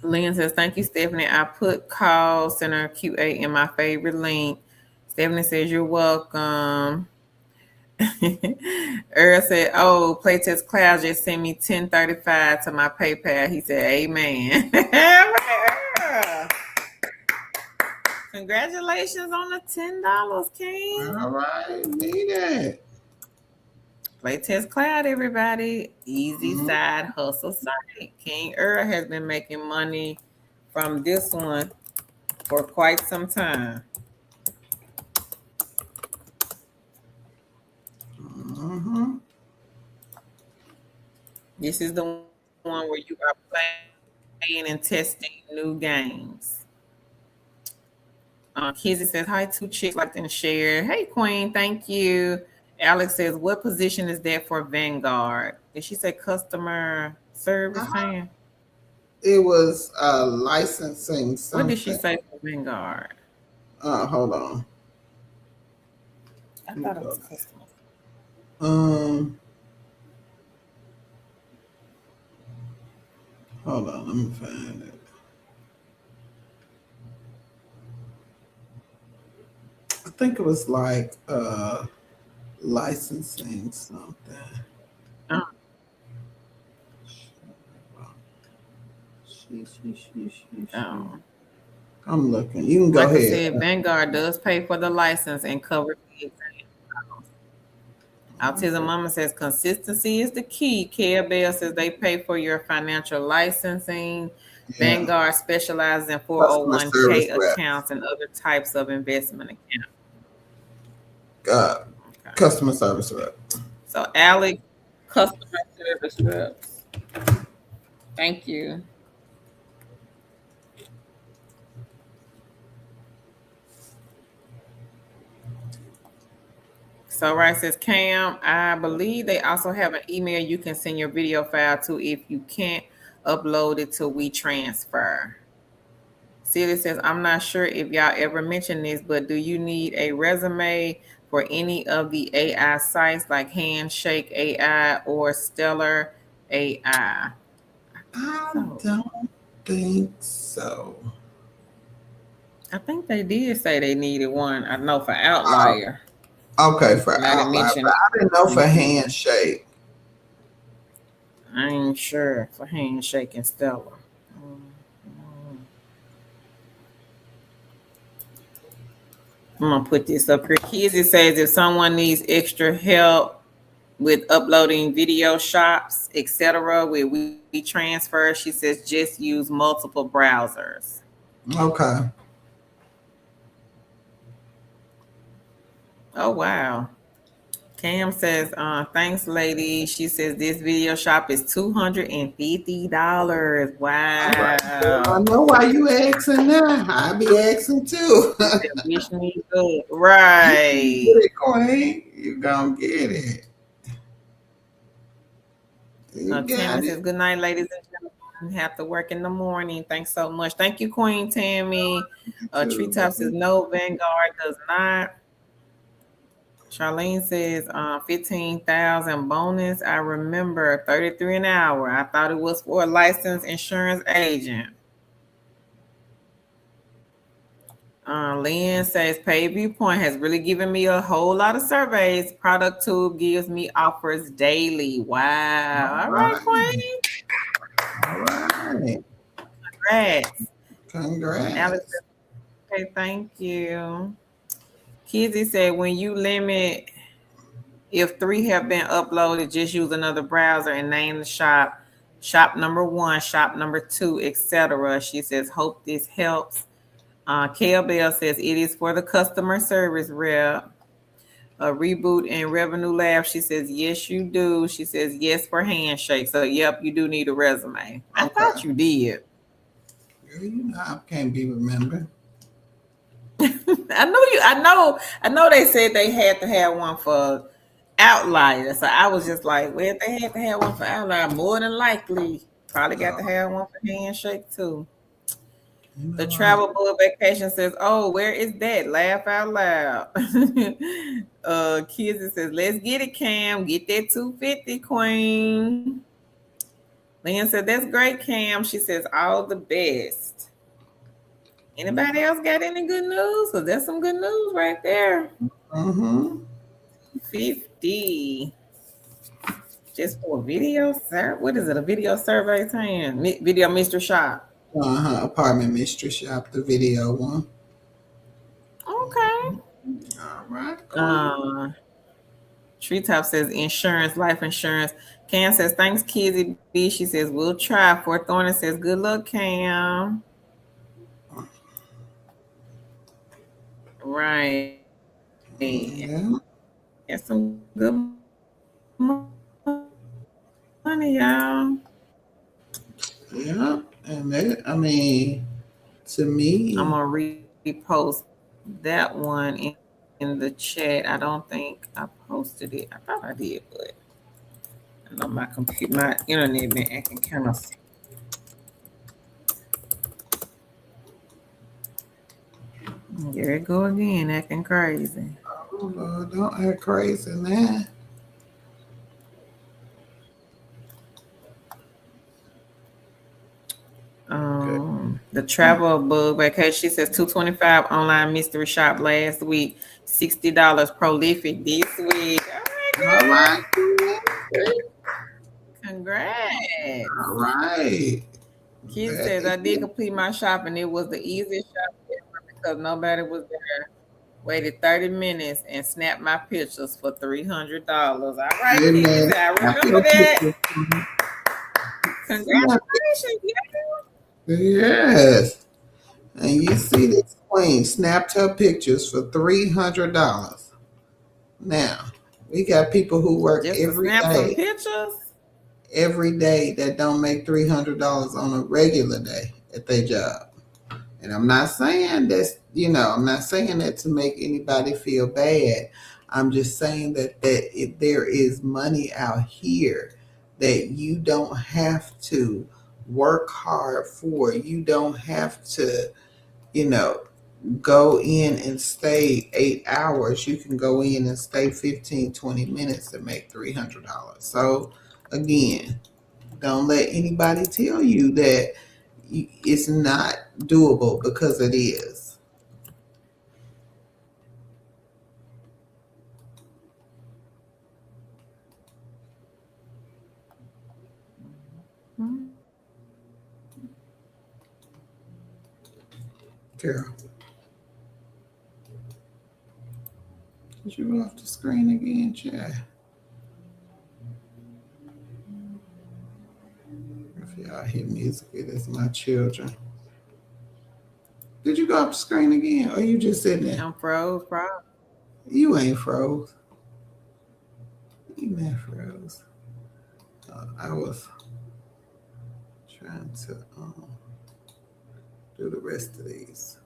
Lynn says, thank you, Stephanie. I put call center QA in my favorite link. Stephanie says, you're welcome. Earl said, oh, Playtest Cloud just sent me $10.35 to my PayPal. He said, amen. Congratulations on the $10, King. All right, need it. Playtest Cloud, everybody. Easy side hustle site. King Earl has been making money from this one for quite some time. This is the one where you are playing and testing new games. Kizzy says, hi, two chicks liked and shared. Hey, Queen, thank you. Alex says, what position is that for Vanguard? Did she say customer service, Tam? It was licensing something. What did she say for Vanguard? Hold on. I thought it was customer. Hold on, let me find it. I think it was like licensing something. Oh. Oh. I'm looking. You can go Like ahead. I said, Vanguard does pay for the license and cover the exam. Autism Mama says consistency is the key. Care Bell says they pay for your financial licensing. Yeah. Vanguard specializes in Customer 401k service accounts and other types of investment accounts. Okay. Customer service rep. So Alex, customer service reps. Thank you. So right says Cam, I believe they also have an email you can send your video file to if you can't uploaded to WeTransfer. Celia says, I'm not sure if y'all ever mentioned this, but do you need a resume for any of the AI sites like Handshake AI or Stellar AI? I So don't think so. I think they did say they needed one. I know for Oh, Outlier. okay, for Might have outlier, but mentioned I didn't know for it. handshake. I ain't sure for Handshake and Stellar. Mm, mm. I'm gonna put this up here. Kizzy says if someone needs extra help with uploading video shops, etc., with WeTransfer, she says just use multiple browsers. Okay. Oh wow. Cam says, thanks, lady. She says this video shop is $250. All right. Well, I Wow. know why you asking now. I be asking too. She said, wish me good. You gonna get Right. it, Queen. You gonna get it. You Tammy got says, it. good night, ladies and gentlemen. Have to work in the morning. Thanks so much. Thank you, Queen Tammy. Too, Treetop says, baby. no, Vanguard does not. Charlene says, 15,000 bonus. I remember 33 an hour. I thought it was for a licensed insurance agent. Lynn says, Pay Viewpoint has really given me a whole lot of surveys. Product Tube gives me offers daily. Wow. All All right, right. Queen. All right. Congrats. Alex Congrats. says, okay, thank you. Kizzy said, when you limit, if 3 have been uploaded, just use another browser and name the shop. Shop number 1, shop number 2, etc. She says, hope this helps. Kale Bell says, it is for the customer service rep. Reboot and Revenue Lab. She says, yes, you do. She says, yes for Handshake. So, yep, you do need a resume. I Okay. thought you did. Girl, you know I can't be remembered. I know you. I know. They said they had to have one for Outlier. So I was just like, well, if they had to have one for Outlier, more than likely, probably got to Oh, have one for Handshake too. you The know I. travel book vacation says, "Oh, where is that? Laugh out loud." Kids says, "Let's get it, Cam. Get that 250, Queen." Lynn said, "That's great, Cam." She says, "All the best." Anybody else got any good news? Cause that's some good news right there. Mm-hmm. 50 just for a video, sir. What is it? A video survey saying video mystery shop. Apartment Mystery Shop, the video one. Okay. All right, Queen. Uh, Treetop says insurance, life insurance. Cam says thanks, Kizzy B. She says we'll try. Fort Thorne says good luck, Cam. Right. Yeah. That's some good money, y'all. Yeah. And that, I mean, to I'm me, gonna repost that one in the chat. I don't think I posted it. I thought I did, but I know my computer, my internet been acting kind of. Here it go again, acting crazy. oh Lord, don't act crazy now. Okay. The travel bug vacation. She says 225 online mystery shop last week, $60 prolific this week. All All right, right, Queen. girl. Congrats. All right. Kid That says is I did complete my shopping. It was the easiest shop ever because nobody was there. Waited 30 minutes and snapped my pictures for $300. All right, Hey kids. man, I snap remember your that. pictures. Snap it. Congratulations, yeah. Yes. And you see this queen snapped her pictures for $300. Now, we got people who work Just to snap some every day that don't make $300 on a regular day at their job. And I'm not saying that's, I'm not saying that to make anybody feel bad. I'm just saying that if there is money out here that you don't have to work hard for. You don't have to, go in and stay 8 hours. You can go in and stay 15, 20 minutes and make $300. So again, don't let anybody tell you that it's not doable, because it is. Carol, did you go off the screen again, Chad? If y'all hear music, it is my children. Did you go off the screen again, or you just sitting there? I'm froze, bro. You ain't froze. You ain't froze. I was trying to do the rest of these.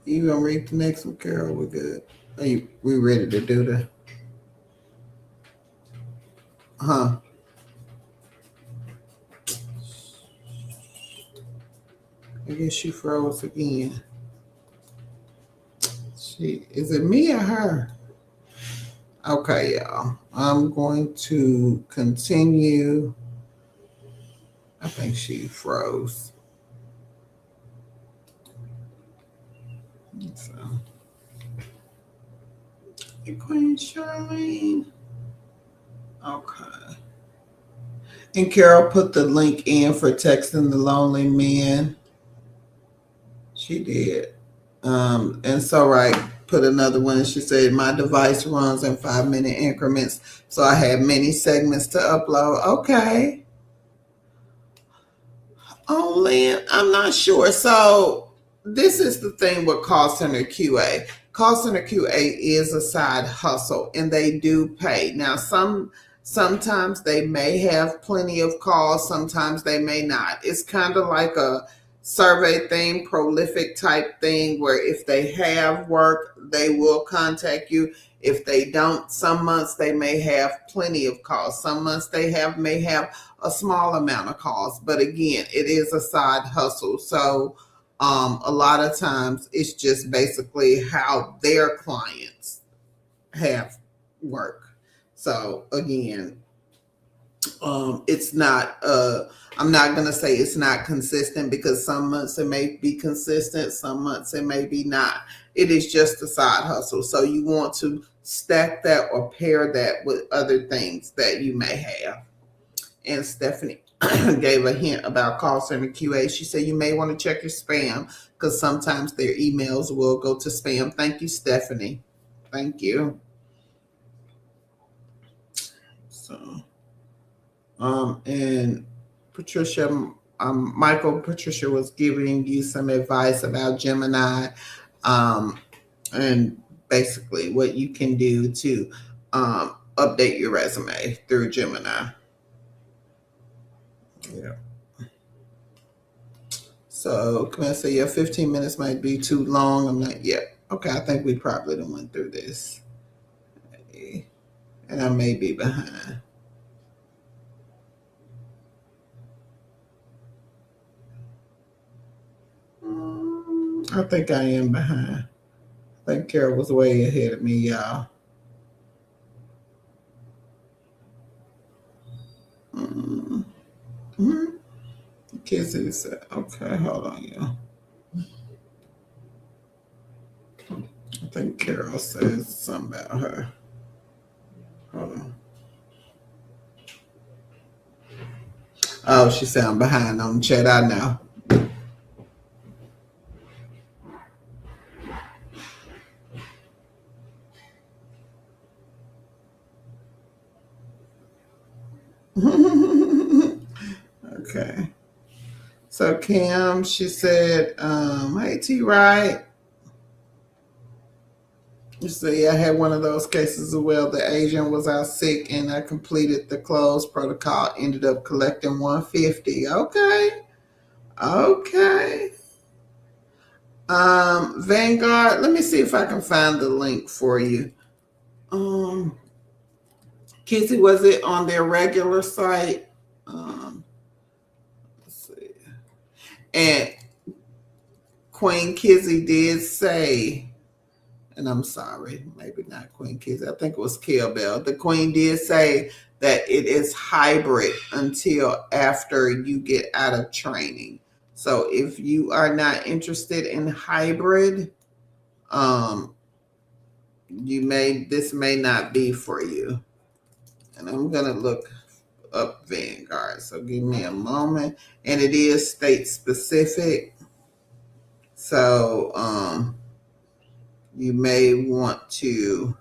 You gonna read the next one, Carol? We're good. We ready to do the? I guess she froze again. Is it me or her? Okay, y'all. I'm going to continue. I think she froze. So, Queen Charlene. Okay. And Carol put the link in for texting the lonely men. She did. And so put another one. She said, my device runs in 5-minute increments, so I have many segments to upload. Okay. Oh, Lynn, I'm not sure. So this is the thing with call center QA. Call center QA is a side hustle, and they do pay. Now, sometimes they may have plenty of calls, sometimes they may not. It's kind of like a survey thing, prolific type thing, where if they have work, they will contact you. If they don't, some months they may have plenty of calls. Some months they may have a small amount of calls. But again, it is a side hustle. So a lot of times it's just basically how their clients have work. So again, it's not I'm not going to say it's not consistent, because some months it may be consistent, some months it may be not. It is just a side hustle. So you want to stack that or pair that with other things that you may have. And Stephanie gave a hint about call center QA. She said you may want to check your spam, because sometimes their emails will go to spam. Thank you, Stephanie. Thank you. So, and Patricia, Patricia was giving you some advice about Gemini, and basically what you can do to update your resume through Gemini. Yeah. So, can I say, yeah, 15 minutes might be too long. I'm not yet. Okay, I think we probably done went through this. And I may be behind. I think I am behind. I think Carol was way ahead of me, y'all. Kizzy said, okay, hold on, y'all. I think Carol says something about her. Hold on. Oh, she said I'm behind on the chat. I know. Okay. So Kim, she said, hey T Right. You see, I had one of those cases as well. The agent was out sick and I completed the close protocol, ended up collecting $150. Okay. Vanguard, let me see if I can find the link for you. Kizzy, was it on their regular site? Let's see. And Queen Kizzy did say, and I'm sorry, maybe not Queen Kizzy, I think it was Bell. The Queen did say that it is hybrid until after you get out of training. So if you are not interested in hybrid, this may not be for you. And I'm gonna look up Vanguard. So give me a moment. And it is state specific. So you may want to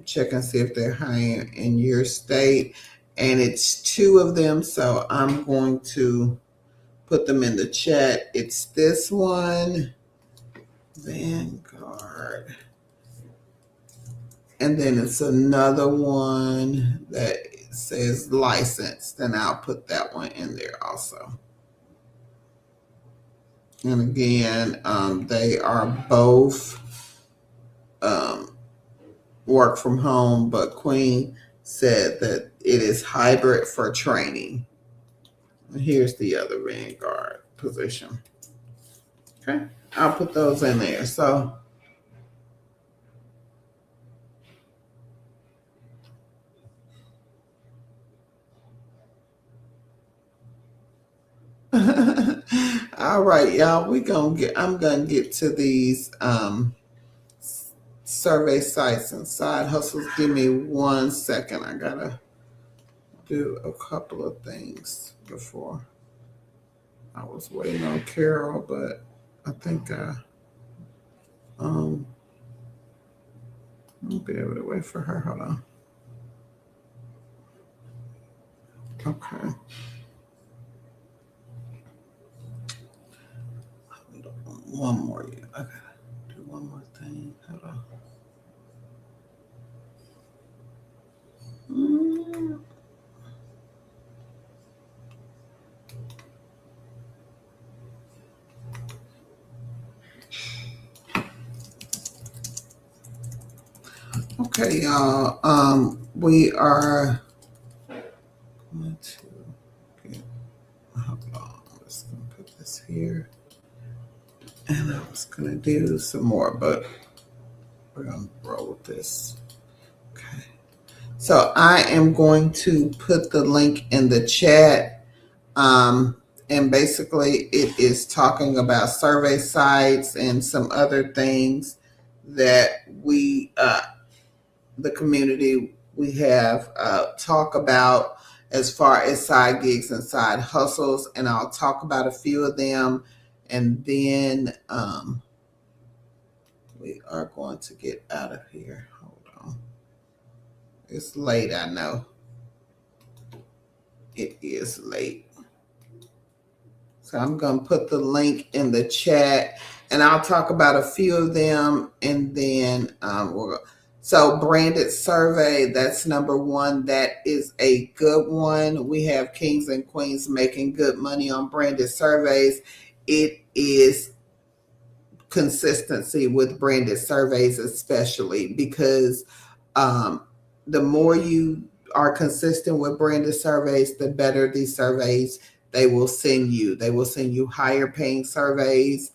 check and see if they're hiring in your state. And it's 2 of them. So I'm going to put them in the chat. It's this one, Vanguard. And then it's another one that says licensed. And I'll put that one in there also. And again, they are both work from home, but Queen said that it is hybrid for training. Here's the other Vanguard position. Okay, I'll put those in there. So all right, y'all, I'm gonna get to these survey sites and side hustles. Give me 1 second. I gotta do a couple of things before. I was waiting on Carol, but I think I'll be able to wait for her. Hold on. Okay. One more. I gotta do one more thing. Hold on. Okay, y'all. We are going to get. Hold on. I'm just gonna put this here, and I'm just gonna do some more, but we're gonna roll with this. Okay. So I am going to put the link in the chat. And basically it is talking about survey sites and some other things that we, the community, we have talk about as far as side gigs and side hustles. And I'll talk about a few of them. And then we are going to get out of here. Hold on. It's late, I know. It is late. So I'm going to put the link in the chat, and I'll talk about a few of them, and then so branded survey, that's number 1. That is a good one. We have kings and queens making good money on branded surveys. It is consistency with branded surveys, especially because the more you are consistent with branded surveys, the better these surveys they will send you. They will send you higher paying surveys.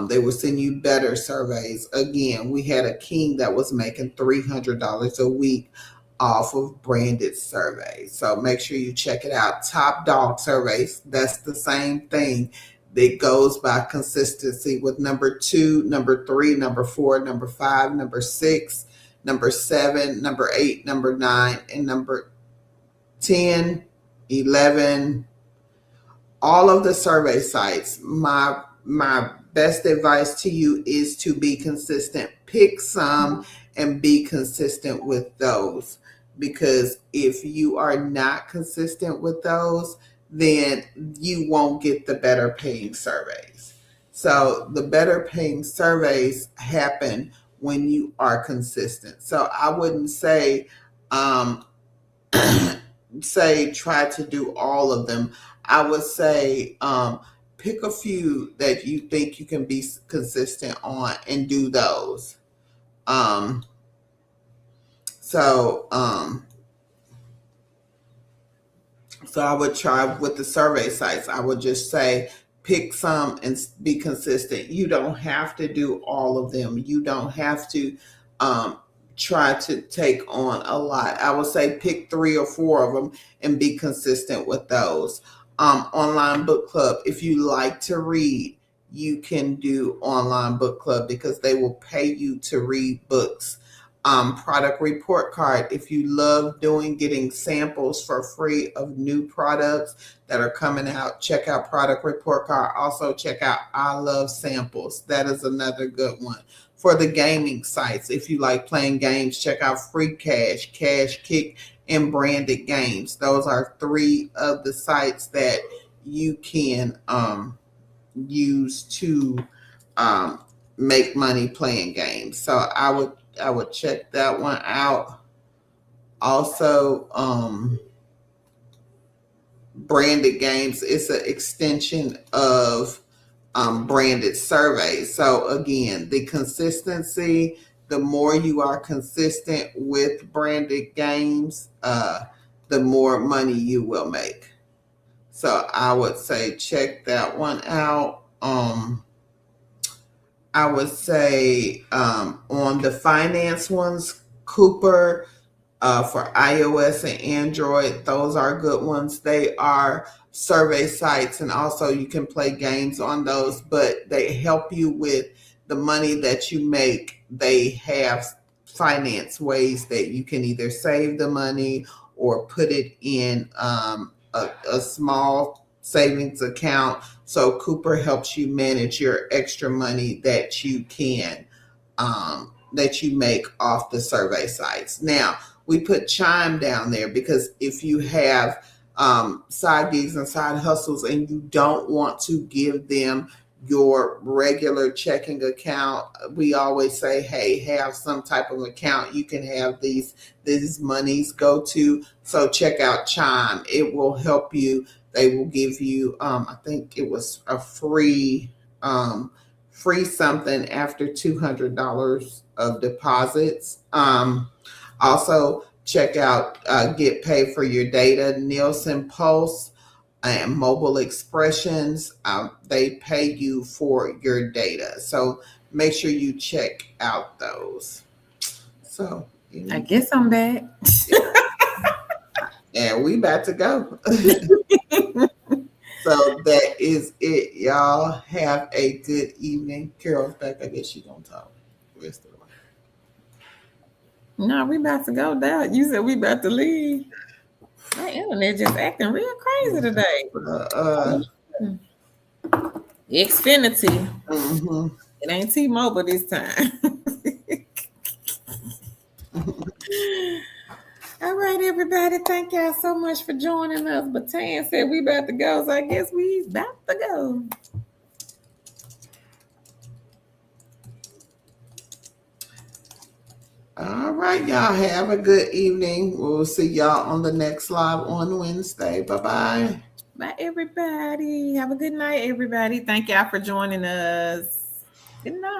They will send you better surveys. Again, we had a king that was making $300 a week off of branded surveys. So make sure you check it out. Top dog surveys, that's the same thing. That goes by consistency with number 2, number 3, number 4, number 5, number 6, number 7, number 8, number 9, and number 10, 11. All of the survey sites, my best advice to you is to be consistent. Pick some and be consistent with those, because if you are not consistent with those, then you won't get the better paying surveys. So the better paying surveys happen when you are consistent. So I wouldn't say say try to do all of them. I would say pick a few that you think you can be consistent on and do those. Um, so, so I would try with the survey sites. I would just say pick some and be consistent. You don't have to do all of them. You don't have to um, try to take on a lot. I would say pick 3 or 4 of them and be consistent with those. Online book club. If you like to read, you can do online book club because they will pay you to read books. Product report card. If you love getting samples for free of new products that are coming out, check out product report card. Also check out I Love Samples. That is another good one. For the gaming sites, if you like playing games, check out Free Cash, Cash Kick, and Branded Games. Those are 3 of the sites that you can use to make money playing games. So I would check that one out. Also, Branded Games is an extension of branded surveys. So again, the consistency, the more you are consistent with branded games, the more money you will make. So I would say check that one out. I would say on the finance ones, Cooper for iOS and Android, those are good ones. They are survey sites, and also you can play games on those, but they help you with the money that you make. They have finance ways that you can either save the money or put it in a small savings account. So Cooper helps you manage your extra money that you can that you make off the survey sites. Now we put Chime down there because if you have side gigs and side hustles and you don't want to give them your regular checking account, we always say, hey, have some type of account you can have these monies go to. So check out Chime. It will help you. They will give you, I think it was a free something after $200 of deposits. Also check out Get Paid for Your Data, Nielsen Pulse, and Mobile Expressions. They pay you for your data. So make sure you check out those. So I guess I'm back. And we about to go. So that is it, y'all. Have a good evening. Carol's back. I guess she's gonna talk the rest of the way. No, we about to go down. You said we about to leave. My internet just acting real crazy today. Xfinity. Mm-hmm. It ain't T-Mobile this time. All right, everybody. Thank y'all so much for joining us. But Tan said we about to go, so I guess we about to go. All right, y'all. Have a good evening. We'll see y'all on the next live on Wednesday. Bye-bye. Bye, everybody. Have a good night, everybody. Thank y'all for joining us. Good night.